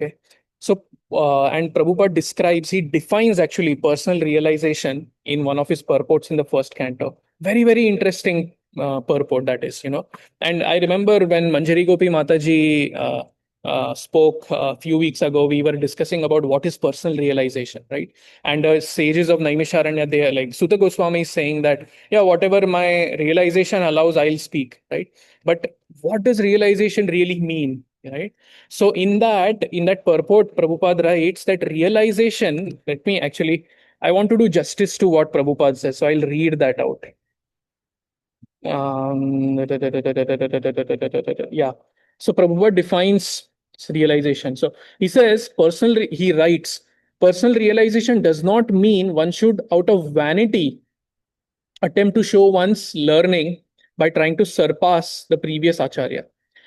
Okay. So, and Prabhupada he defines actually personal realization in one of his purports in the first canto. Very, very interesting purport that is, And I remember when Manjari Gopi Mataji spoke a few weeks ago, we were discussing about what is personal realization, right? And the sages of Naimisharanya, they are like, Sutta Goswami is saying that, yeah, whatever my realization allows, I'll speak, right? But what does realization really mean, right? So in that purport, Prabhupada writes that realization, I want to do justice to what Prabhupada says, so I'll read that out. Yeah. So Prabhupada defines realization. So he says, he writes, personal realization does not mean one should, out of vanity, attempt to show one's learning by trying to surpass the previous acharya.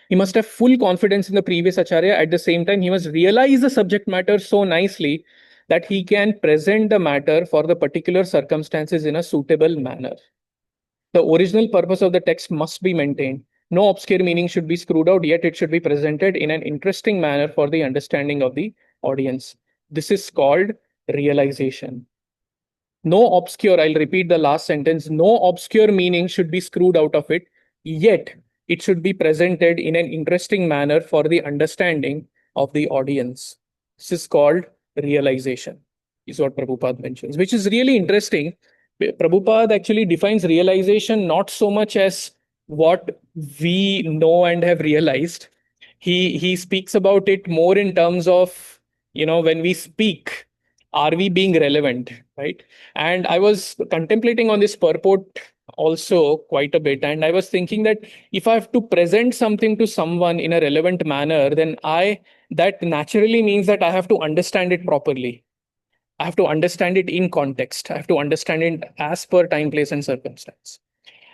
He must have full confidence in the previous acharya. At the same time, he must realize the subject matter so nicely that he can present the matter for the particular circumstances in a suitable manner. The original purpose of the text must be maintained. No obscure meaning should be screwed out, yet it should be presented in an interesting manner for the understanding of the audience. This is called realization. No obscure, I'll repeat the last sentence, no obscure meaning should be screwed out of it, yet it should be presented in an interesting manner for the understanding of the audience. This is called realization, is what Prabhupada mentions, which is really interesting. Prabhupada actually defines realization not so much as what we know and have realized. He speaks about it more in terms of, when we speak, are we being relevant, right? And I was contemplating on this purport also quite a bit, and I was thinking that if I have to present something to someone in a relevant manner, then that naturally means that I have to understand it properly. I have to understand it in context. I have to understand it as per time, place, and circumstance.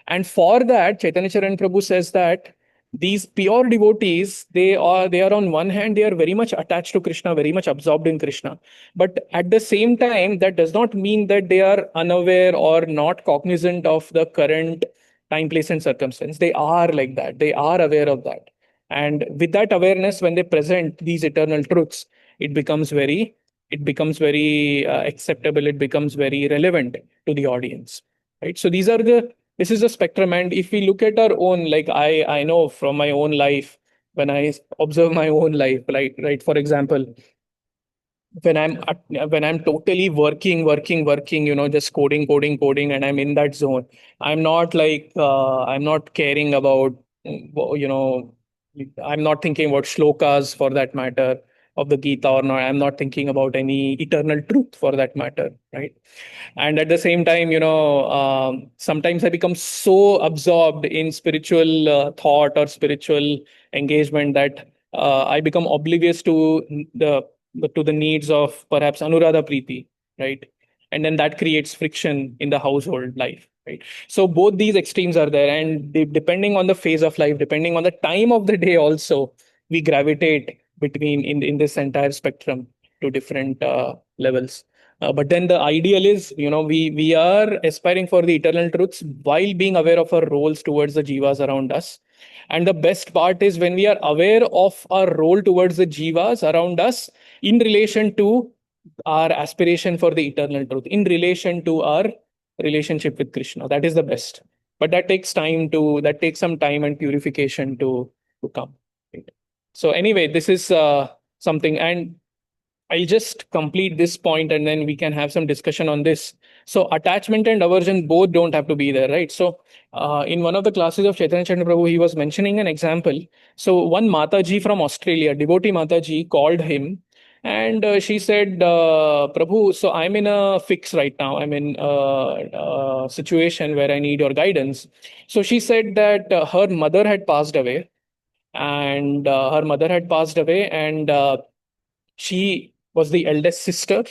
And for that, Chaitanya Charan Prabhu says that these pure devotees, they are on one hand, they are very much attached to Krishna, very much absorbed in Krishna. But at the same time, that does not mean that they are unaware or not cognizant of the current time, place, and circumstance. They are like that. They are aware of that. And with that awareness, when they present these eternal truths, it becomes very, acceptable. It becomes very relevant to the audience, right? So this is a spectrum. And if we look at our own, like I know from my own life, when I observe my own life, like, right, for example, when I'm totally working, just coding, and I'm in that zone, I'm not caring about, you know I'm not thinking about shlokas, for that matter, of the Gita, or not. I'm not thinking about any eternal truth, for that matter, right? And at the same time, sometimes I become so absorbed in spiritual thought or spiritual engagement that I become oblivious the the needs of perhaps Anuradha Preeti, right? And then that creates friction in the household life, right? So both these extremes are there, and depending on the phase of life, depending on the time of the day, also we gravitate between in this entire spectrum to different levels. But then the ideal is, we are aspiring for the eternal truths while being aware of our roles towards the jivas around us. And the best part is when we are aware of our role towards the jivas around us in relation to our aspiration for the eternal truth, in relation to our relationship with Krishna. That is the best. But that takes some time and purification to come. Right? So anyway, this is something. And I'll just complete this point and then we can have some discussion on this. So attachment and aversion both don't have to be there, right? So in one of the classes of Chaitanya Chandra Prabhu, he was mentioning an example. So one Mataji from Australia, devotee Mataji, called him, and she said, Prabhu, so I'm in a fix right now. I'm in a situation where I need your guidance. So she said that her mother had passed away, and she was the eldest sister,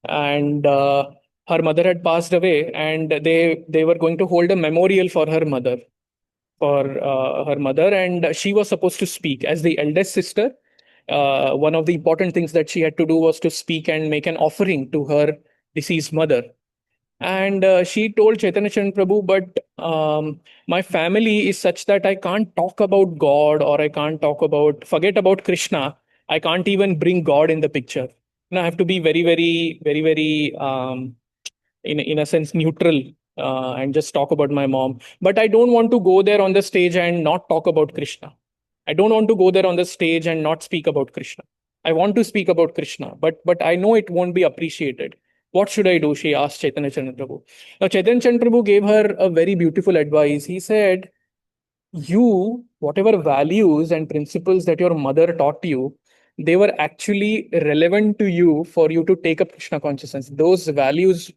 and her mother had passed away, and they were going to hold a memorial for her mother, and she was supposed to speak as the eldest sister. One of the important things that she had to do was to speak and make an offering to her deceased mother. And she told Chaitanya Chandra Prabhu, but my family is such that I can't talk about God, or I can't forget about Krishna. I can't even bring God in the picture. I have to be very, very, very, very, in a sense, neutral, and just talk about my mom. But I don't want to go there on the stage and not talk about Krishna. I don't want to go there on the stage and not speak about Krishna. I want to speak about Krishna, but I know it won't be appreciated. What should I do? She asked Chaitanya Chandra Prabhu. Now, Chaitanya Chandra Prabhu gave her a very beautiful advice. He said, whatever values and principles that your mother taught you, they were actually relevant to you for you to take up Krishna consciousness. Those values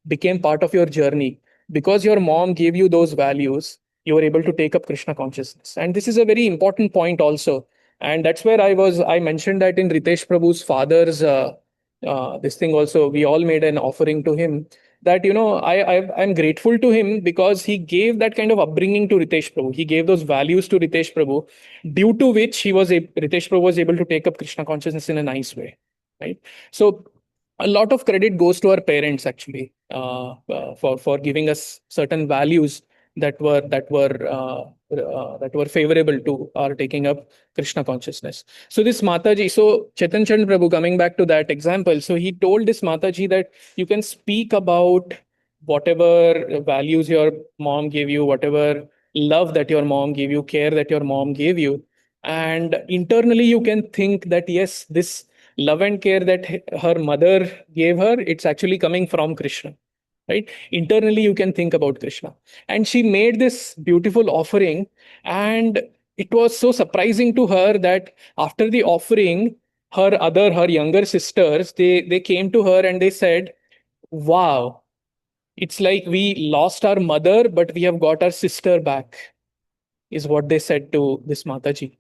became part of your journey because your mom gave you those values. you were able to take up Krishna consciousness. And this is a very important point also. And that's where I mentioned that in Ritesh Prabhu's father's this thing also, we all made an offering to him, that, I'm grateful to him because he gave that kind of upbringing to Ritesh Prabhu. He gave those values to Ritesh Prabhu, due to which Ritesh Prabhu was able to take up Krishna consciousness in a nice way, right? So a lot of credit goes to our parents, actually, for giving us certain values that were favorable to our taking up Krishna consciousness. So this Mataji, so Chetan Chand Prabhu, coming back to that example, so he told this Mataji that you can speak about whatever values your mom gave you, whatever love that your mom gave you, care that your mom gave you, and internally you can think that yes, this love and care that her mother gave her, it's actually coming from Krishna, right? Internally you can think about Krishna. And she made this beautiful offering, and it was so surprising to her that after the offering, her younger sisters, they came to her and they said, wow, it's like we lost our mother but we have got our sister back, is what they said to this Mataji.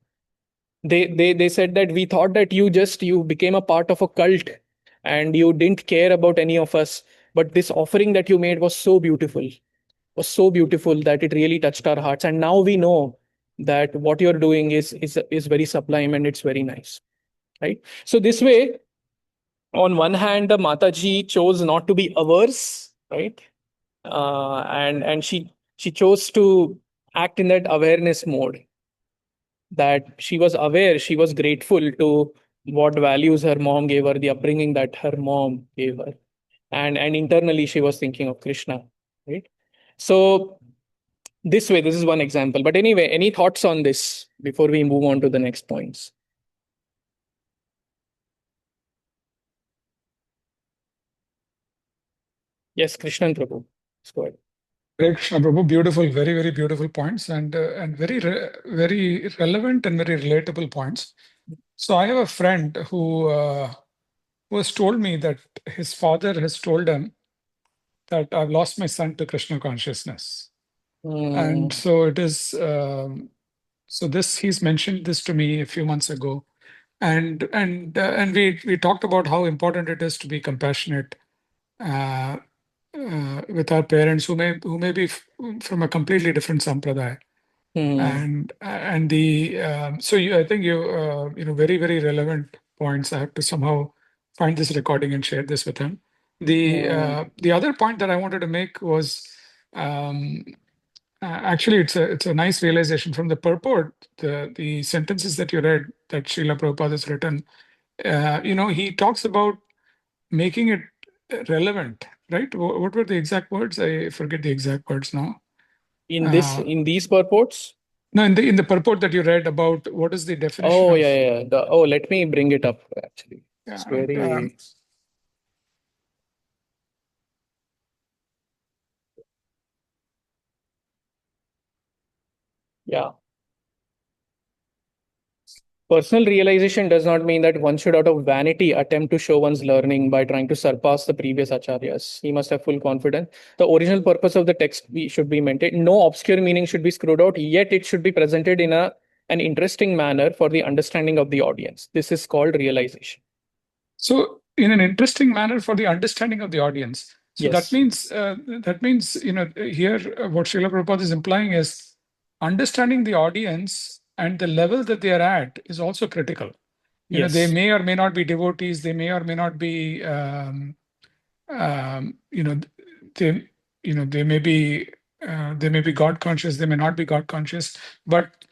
They said that we thought that you became a part of a cult and you didn't care about any of us, but this offering that you made was so beautiful that it really touched our hearts, and now we know that what you're doing is very sublime and it's very nice, right? So this way, on one hand, the Mataji chose not to be averse, right? And she chose to act in that awareness mode, that she was aware, she was grateful to what values her mom gave her, the upbringing that her mom gave her, and internally she was thinking of Krishna, right? So this is one example. But anyway, any thoughts on this before we move on to the next points? Yes, Krishnan Prabhu. Let's go ahead. Hare Krishna Prabhu, beautiful, very, very beautiful points, and very relevant and very relatable points. So I have a friend who has told me that his father has told him that I've lost my son to Krishna consciousness. And so it is, so this, he's mentioned this to me a few months ago. And we talked about how important it is to be compassionate uh, with our parents who may be from a completely different sampradaya. And the so I think very, very relevant points. I have to somehow find this recording and share this with him. The other point that I wanted to make was, actually it's a nice realization from the purport, the sentences that you read that Srila Prabhupada has written. He talks about making it relevant, right? What were the exact words? I forget the exact words now. In these purports? No, in the purport that you read about what is the definition Oh, of. yeah. Let me bring it up, actually. It's Yeah, very. Yeah. Personal realization does not mean that one should, out of vanity, attempt to show one's learning by trying to surpass the previous acharyas. He must have full confidence. The original purpose of the text should be maintained. No obscure meaning should be screwed out, yet it should be presented in an interesting manner for the understanding of the audience. This is called realization. So, in an interesting manner for the understanding of the audience. So Yes. that means here what Srila Prabhupada is implying is understanding the audience and the level that they are at is also critical. Yes. They may or may not be devotees. They may or may not be. They they may be God conscious. They may not be God conscious. But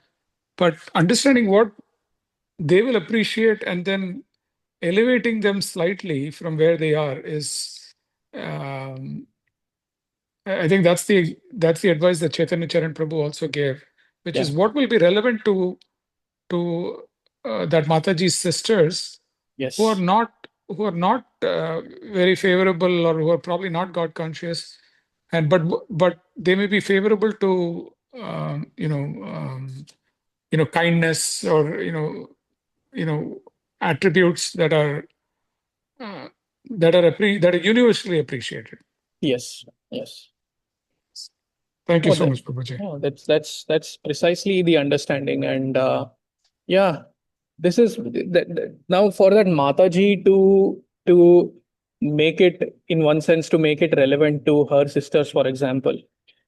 understanding what they will appreciate and then elevating them slightly from where they are is, I think that's the advice that Chaitanya Charan Prabhu also gave, which is what will be relevant to that Mataji's sisters Yes. who are not very favorable, or who are probably not God conscious, and but they may be favorable to kindness, or attributes that are that are universally appreciated. Yes. Thank you Oh, so much, Prabhuji. oh, that's precisely the understanding. And yeah, this is now for that Mataji to make it, in one sense, to make it relevant to her sisters, for example,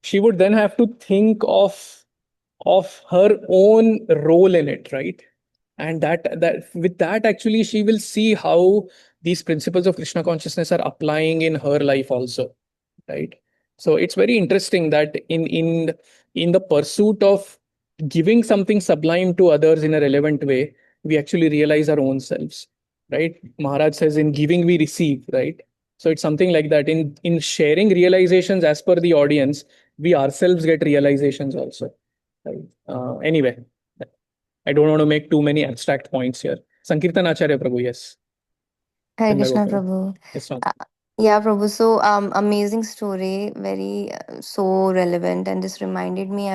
she would then have to think of her own role in it, right? And that with that, actually, she will see how these principles of Krishna consciousness are applying in her life also, right? So it's very interesting that in the pursuit of giving something sublime to others in a relevant way, we actually realize our own selves, right? Maharaj says, in giving we receive, right? So it's something like that. In sharing realizations as per the audience, we ourselves get realizations also, right? Anyway, I don't want to make too many abstract points here. Sankirtan Acharya Prabhu, yes. Hare Chandra Krishna, Gopal. Prabhu. Yes, ma'am. Yeah, Prabhu. So, amazing story, very so relevant, and this reminded me.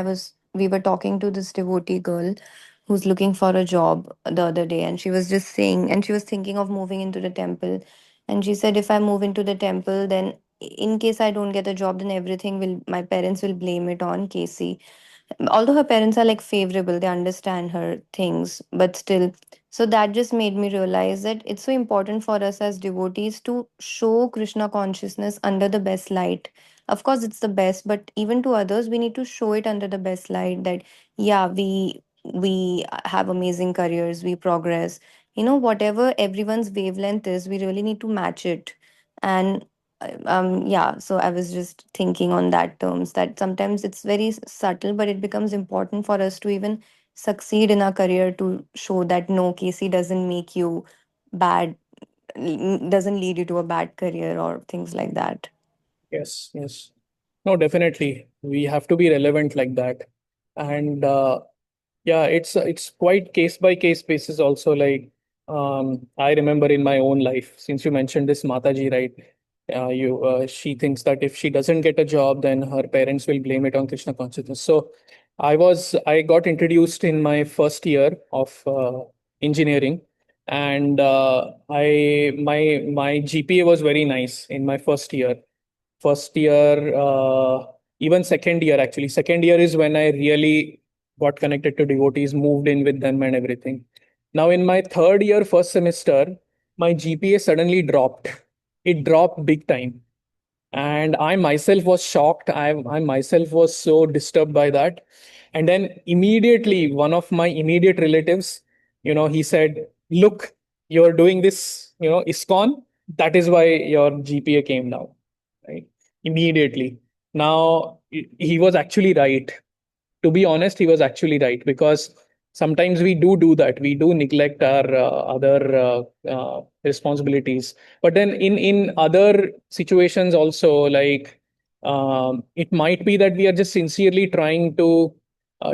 We were talking to this devotee girl who's looking for a job the other day, and she was just saying, and she was thinking of moving into the temple, and she said, if I move into the temple, then in case I don't get a job, then my parents will blame it on Casey, although her parents are like favorable, they understand her things, but still. So that just made me realize that it's so important for us as devotees to show Krishna consciousness under the best light. Of course it's the best, but even to others we need to show it under the best light, that yeah, we have amazing careers, we progress, whatever everyone's wavelength is, we really need to match it. And yeah, so I was just thinking on that terms, that sometimes it's very subtle, but it becomes important for us to even succeed in our career, to show that no, Casey doesn't make you bad, doesn't lead you to a bad career or things like that. Yes, yes. No, definitely. We have to be relevant like that. And yeah, it's quite case by case basis also. Like I remember in my own life, since you mentioned this Mataji, right? You She thinks that if she doesn't get a job, then her parents will blame it on Krishna consciousness. So I got introduced in my first year of engineering, and my GPA was very nice in my first year, even second year, actually. Second year is when I really got connected to devotees, moved in with them and everything. Now, in my third year, first semester, my GPA suddenly dropped. It dropped big time. And I myself was shocked. I myself was so disturbed by that. And then immediately, one of my immediate relatives, he said, look, you're doing this, ISKCON. That is why your GPA came down, right? Immediately. Now, he was actually right. To be honest, he was actually right, because sometimes we do that. We do neglect our other responsibilities. But then in other situations also, like it might be that we are just sincerely trying to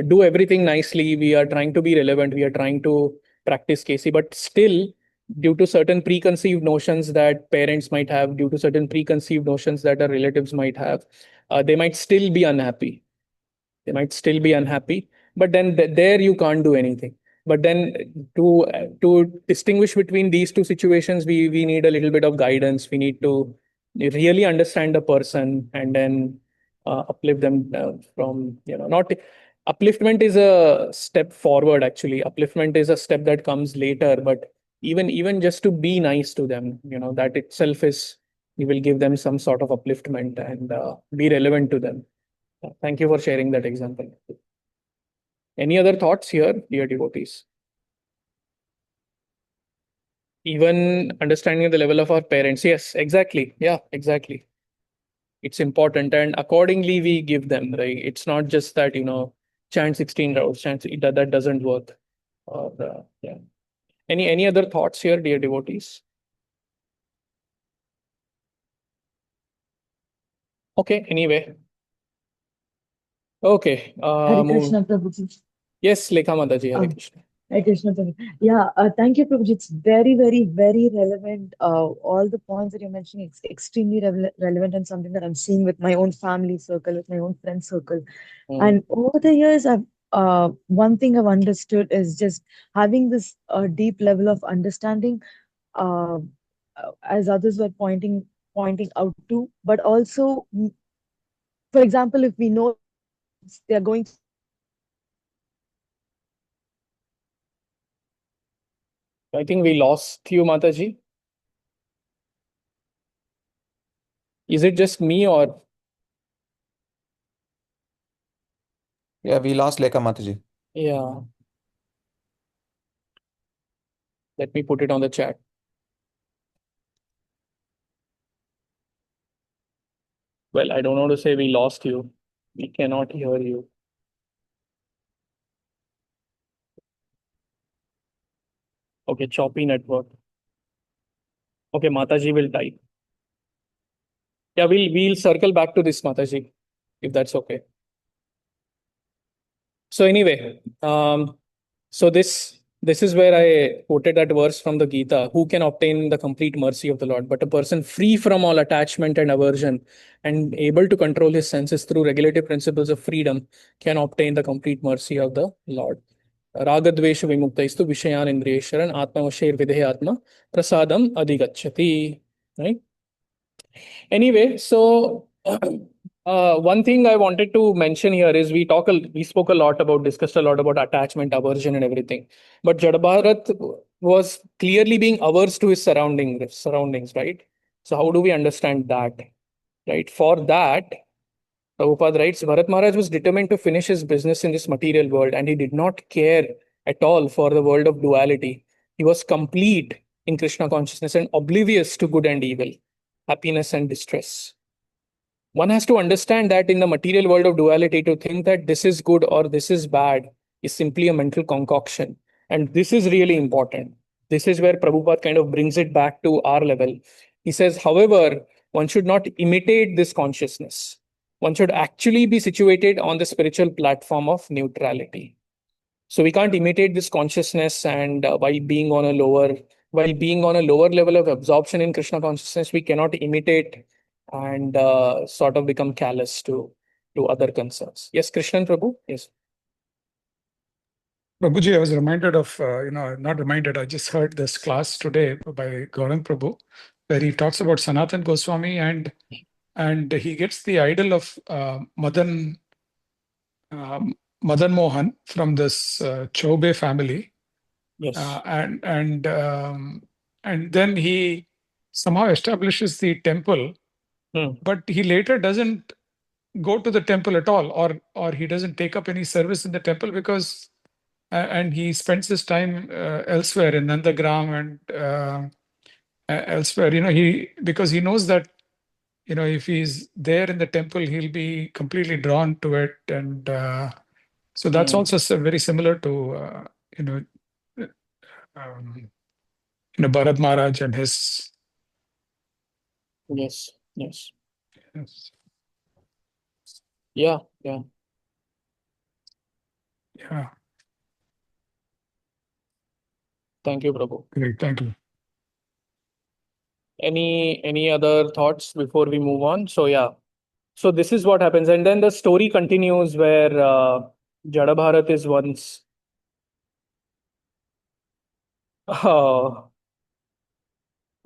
do everything nicely. We are trying to be relevant. We are trying to practice Casey, but still, due to certain preconceived notions that parents might have, due to certain preconceived notions that our relatives might have, they might still be unhappy. But then there you can't do anything. But then to distinguish between these two situations, we need a little bit of guidance. We need to really understand the person, and then uplift them from, not upliftment is a step forward. Actually, upliftment is a step that comes later. But even just to be nice to them, that itself is, you will give them some sort of upliftment and be relevant to them. Thank you for sharing that example. Any other thoughts here, dear devotees? Even understanding the level of our parents. Yes, exactly. Yeah, exactly. It's important, and accordingly we give them, right? It's not just that, chant 16 rounds, that doesn't work. Or yeah. Any other thoughts here, dear devotees? Okay. Anyway. Okay. Hare Krishna Prabhuji. Yes, Lekha Mataji, Hare Um, Krishna. Hare Krishna Prabhuji. Yeah, thank you, Prabhuji. It's very, very, very relevant. All the points that you're mentioning, it's extremely relevant, and something that I'm seeing with my own family circle, with my own friend circle. And over the years, one thing I've understood is just having this deep level of understanding, uh, as others were pointing out to, but also, for example, if we know They are going. I think we lost you, Mataji. Is it just me or? Yeah, we lost Lekha Mataji. Yeah. Let me put it on the chat. Well, I don't want to say we lost you. We cannot hear you. Okay, choppy network. Okay, Mataji will type. Yeah, we'll circle back to this, Mataji, if that's okay. So anyway, so this is where I quoted that verse from the Gita: "Who can obtain the complete mercy of the Lord? But a person free from all attachment and aversion, and able to control his senses through regulative principles of freedom, can obtain the complete mercy of the Lord." Ragadvesha vimukta vishayan indriyeshwaran atma vashair videhe atma prasadam adhigacchati. Right? Anyway, so one thing I wanted to mention here is we spoke a lot about, discussed a lot about attachment, aversion, and everything. But Jadabharat was clearly being averse to his surroundings, right? So how do we understand that, right? For that, Prabhupada writes, Bharat Maharaj was determined to finish his business in this material world, and he did not care at all for the world of duality. He was complete in Krishna consciousness and oblivious to good and evil, happiness and distress. One has to understand that in the material world of duality, to think that this is good or this is bad is simply a mental concoction. And this is really important. This is where Prabhupada kind of brings it back to our level. He says, however, one should not imitate this consciousness. One should actually be situated on the spiritual platform of neutrality. So we can't imitate this consciousness, and while being on a lower level of absorption in Krishna consciousness, we cannot imitate and sort of become callous to other concerns. Yes, Krishnan Prabhu. Yes. Prabhuji, I was reminded of, not reminded, I just heard this class today by Gaurang Prabhu, where he talks about Sanatan Goswami, and he gets the idol of Madan Mohan from this Chobe family. Yes. And then he somehow establishes the temple, but he later doesn't go to the temple at all, or he doesn't take up any service in the temple because and he spends his time elsewhere in Nandagram and elsewhere. Because he knows that if he's there in the temple, he'll be completely drawn to it, and so that's also very similar to you know um, Bharat Maharaj and his. Yes. Yes. Yes. Yeah. Yeah. Yeah. Thank you, Prabhu. Great. Thank you. Any other thoughts before we move on? So yeah. So this is what happens, and then the story continues where Jada Bharat is once.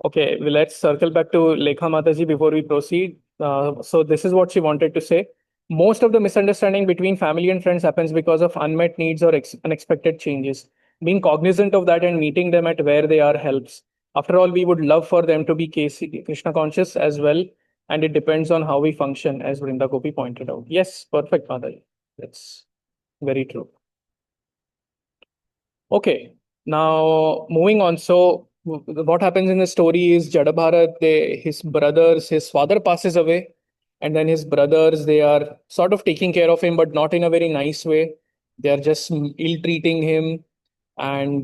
Okay, well, let's circle back to Lekha Mataji before we proceed. So this is what she wanted to say. Most of the misunderstanding between family and friends happens because of unmet needs or unexpected changes. Being cognizant of that and meeting them at where they are helps. After all, we would love for them to be KC, Krishna conscious as well, and it depends on how we function, as Vrinda Gopi pointed out. Yes, perfect, Mataji. That's very true. Okay, now moving on. So what happens in the story is Jada Bharat, his father passes away, and then his brothers, they are sort of taking care of him, but not in a very nice way. They are just ill-treating him and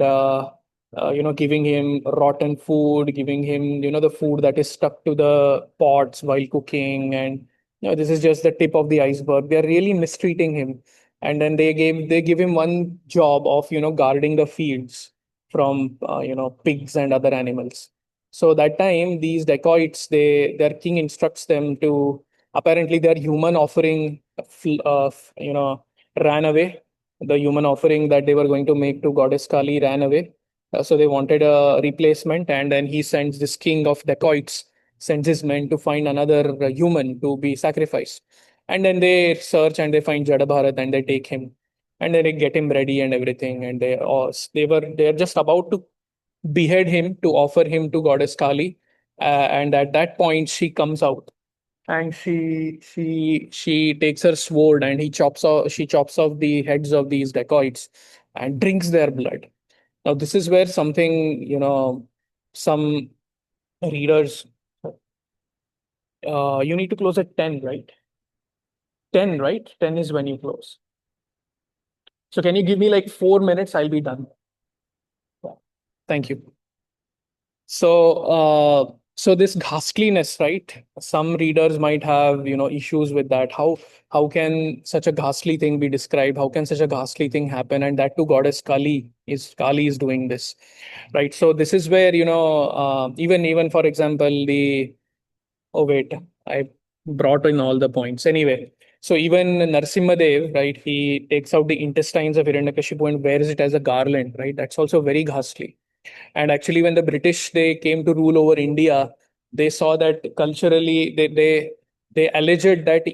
giving him rotten food, giving him the food that is stuck to the pots while cooking, and this is just the tip of the iceberg. They are really mistreating him, and then they give him one job of guarding the fields from pigs and other animals. So that time these dacoits, their king instructs them to, apparently their human offering ran away. The human offering that they were going to make to goddess Kali ran away. So they wanted a replacement, and then he sends this king of dacoits, sends his men to find another human to be sacrificed. And then they search and they find Jada Bharat and they take him and then they get him ready and everything. And they're just about to behead him to offer him to goddess Kali. And at that point, she comes out and she takes her sword and she chops off the heads of these dacoits and drinks their blood. Now this is where something, some readers, you need to close at 10, right? 10, right? 10 is when you close. So can you give me like 4 minutes? I'll be done. Yeah. Thank you. So this ghastliness, right? Some readers might have, issues with that. How can such a ghastly thing be described? How can such a ghastly thing happen? And that too, goddess Kali is doing this, right? So this is where, even for example, oh wait, I brought in all the points. Anyway, so even Narsimhadev, right? He takes out the intestines of Hiranyakashipu and wears it as a garland, right? That's also very ghastly. And actually, when the British they came to rule over India, they saw that culturally they alleged that the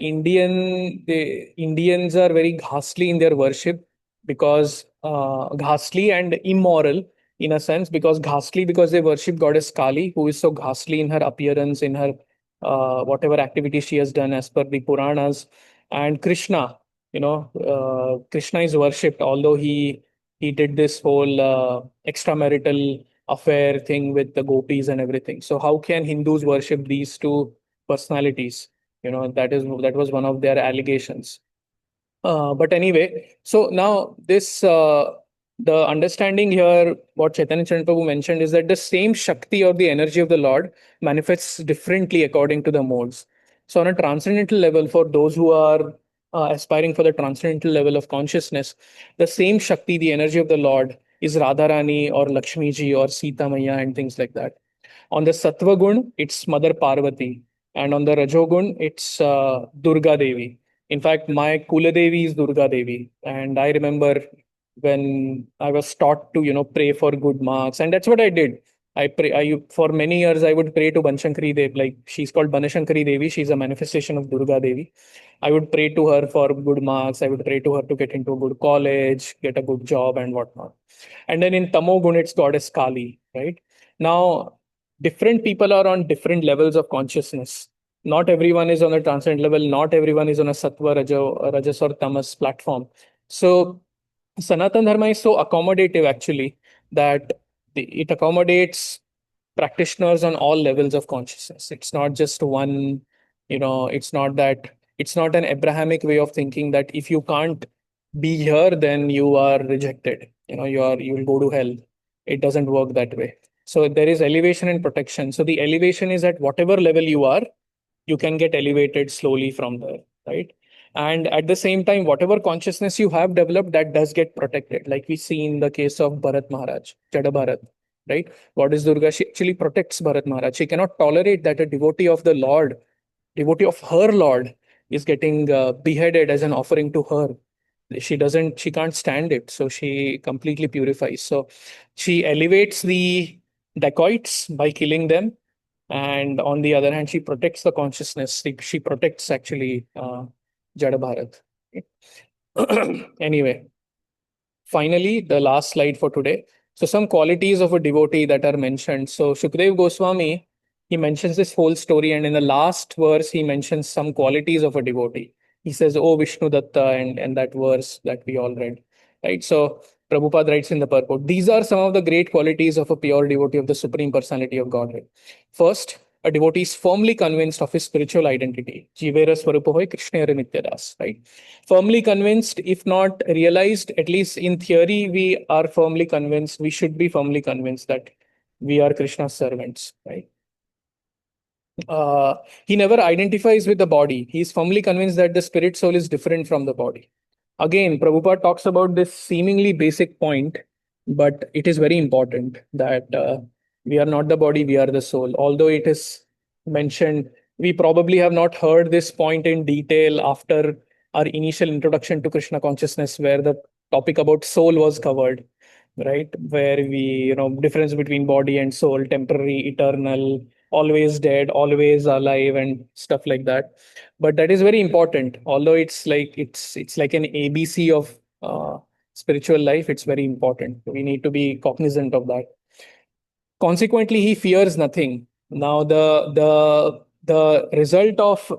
Indians are very ghastly in their worship because ghastly and immoral in a sense, because ghastly because they worship goddess Kali, who is so ghastly in her appearance, in her whatever activity she has done as per the Puranas, and Krishna. Krishna is worshipped, although he did this whole extramarital affair thing with the gopis and everything. So how can Hindus worship these two personalities? That was one of their allegations. But anyway, so now the understanding here, what Chaitanya Charan Prabhu mentioned is that the same Shakti or the energy of the Lord manifests differently according to the modes. So on a transcendental level, for those who are aspiring for the transcendental level of consciousness, the same Shakti, the energy of the Lord, is Radharani or Lakshmi Ji or Sita Maya and things like that. On the Sattva Gun, it's Mother Parvati. And on the Rajogun, it's Durga Devi. In fact, my Kula Devi is Durga Devi. And I remember when I was taught to, pray for good marks. And that's what I did. For many years, I would pray to Banshankari Devi. Like she's called Banashankari Devi. She's a manifestation of Durga Devi. I would pray to her for good marks. I would pray to her to get into a good college, get a good job and whatnot. And then in Tamogun, it's goddess Kali, right? Now, different people are on different levels of consciousness. Not everyone is on a transcendent level. Not everyone is on a sattva, rajas, or tamas platform. So Sanatan Dharma is so accommodative actually that it accommodates practitioners on all levels of consciousness. It's not just one, it's not an Abrahamic way of thinking that if you can't be here, then you are rejected. You'll go to hell. It doesn't work that way. So there is elevation and protection. So the elevation is at whatever level you are, you can get elevated slowly from there, right? And at the same time, whatever consciousness you have developed, that does get protected. Like we see in the case of Bharat Maharaj, Jada Bharat, right? Goddess Durga, she actually protects Bharat Maharaj. She cannot tolerate that a devotee of the Lord, devotee of her Lord, is getting beheaded as an offering to her. She can't stand it. So she completely purifies. So she elevates the dacoits by killing them. And on the other hand, she protects the consciousness. She protects actually Jada Bharat. Anyway, finally, the last slide for today. So some qualities of a devotee that are mentioned. So Shukdev Goswami, he mentions this whole story, and in the last verse, he mentions some qualities of a devotee. He says, "Oh Vishnu Datta," and that verse that we all read, right? So Prabhupada writes in the purport, these are some of the great qualities of a pure devotee of the Supreme Personality of Godhead. First, a devotee is firmly convinced of his spiritual identity. Jivera Swarupohoy Krishnera Nityadas, right? Firmly convinced, if not realized, at least in theory, we are firmly convinced, we should be firmly convinced that we are Krishna's servants, right? He never identifies with the body. He's firmly convinced that the spirit soul is different from the body. Again, Prabhupada talks about this seemingly basic point, but it is very important that we are not the body, we are the soul. Although it is mentioned, we probably have not heard this point in detail after our initial introduction to Krishna consciousness, where the topic about soul was covered, right? Where we, difference between body and soul, temporary, eternal, always dead, always alive, and stuff like that. But that is very important. Although it's like an ABC of spiritual life, it's very important. We need to be cognizant of that. Consequently, he fears nothing. Now, the result of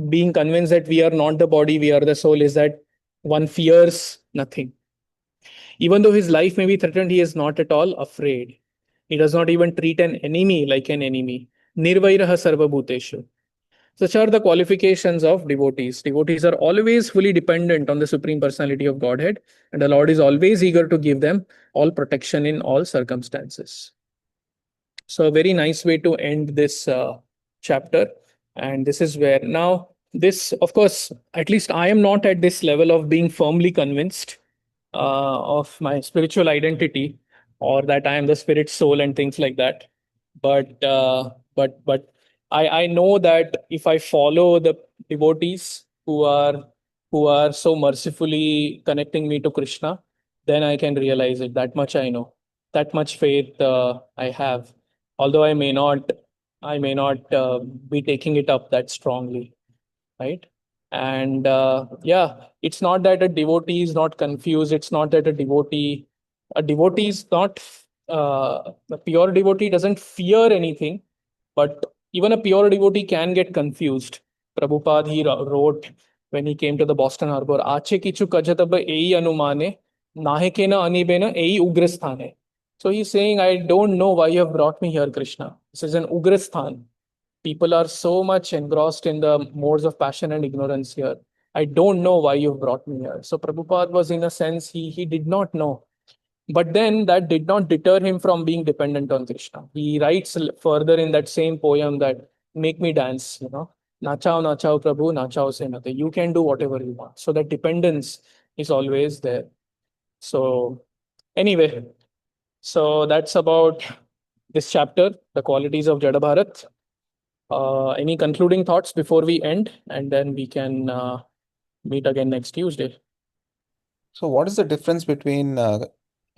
being convinced that we are not the body, we are the soul, is that one fears nothing. Even though his life may be threatened, he is not at all afraid. He does not even treat an enemy like an enemy. Nirvairaha sarva bhuteshu. Such are the qualifications of devotees. Devotees are always fully dependent on the Supreme Personality of Godhead, and the Lord is always eager to give them all protection in all circumstances. So, a very nice way to end this chapter. And this is where now, this, of course, at least I am not at this level of being firmly convinced of my spiritual identity, or that I am the spirit soul and things like that. But I know that if I follow the devotees who are so mercifully connecting me to Krishna, then I can realize it. That much I know. That much faith I have. Although I may not be taking it up that strongly, right? And yeah, it's not that a devotee is not confused. It's not that a devotee is not a pure devotee doesn't fear anything, but even a pure devotee can get confused. Prabhupada, he wrote when he came to the Boston Harbor, Ache kichu kajatab ei anumane, nahekena anibena ei ugrasthane. So he's saying, I don't know why you have brought me here, Krishna. This is an ugrasthan. People are so much engrossed in the modes of passion and ignorance here. I don't know why you've brought me here. So Prabhupada was, in a sense, he did not know. But then that did not deter him from being dependent on Krishna. He writes further in that same poem that make me dance, nachao Prabhu, nachao se nate. You can do whatever you want. So that dependence is always there. So anyway, so that's about this chapter, the qualities of Jada Bharat. Any concluding thoughts before we end, and then we can meet again next Tuesday? So, what is the difference between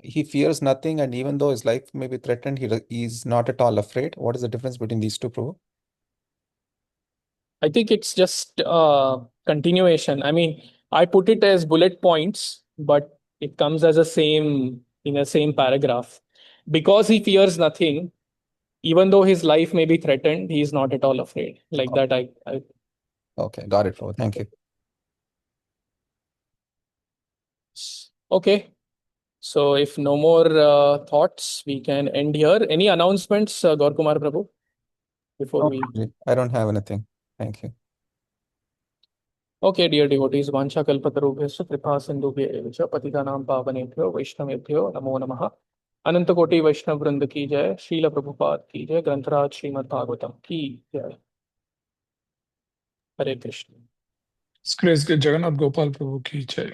he fears nothing, and even though his life may be threatened, he's not at all afraid? What is the difference between these two, Prabhu? I think it's just continuation. I mean, I put it as bullet points, but it comes as a same in a same paragraph. Because he fears nothing, even though his life may be threatened, he is not at all afraid. Like that, I Okay, got it, Prabhu. Thank you. okay. So if no more thoughts, we can end here. Any announcements, Gaurakumar Prabhu, before No, we? Prabhuji, I don't have anything. Thank you. Okay, dear devotees, Vancha Kalpatarubhyasya Kripa Sindhubhya Eva cha Patitanam Pavanebhyo Vaishnavebhyo Namo Namaha. अनंत कोटि वैष्णव वृंद की जय, श्रील प्रभुपाद की जय, ग्रंथराज श्रीमद् भागवतम की जय. हरे Krishna. Grace Jagannath Gopal Prabhu ki jai.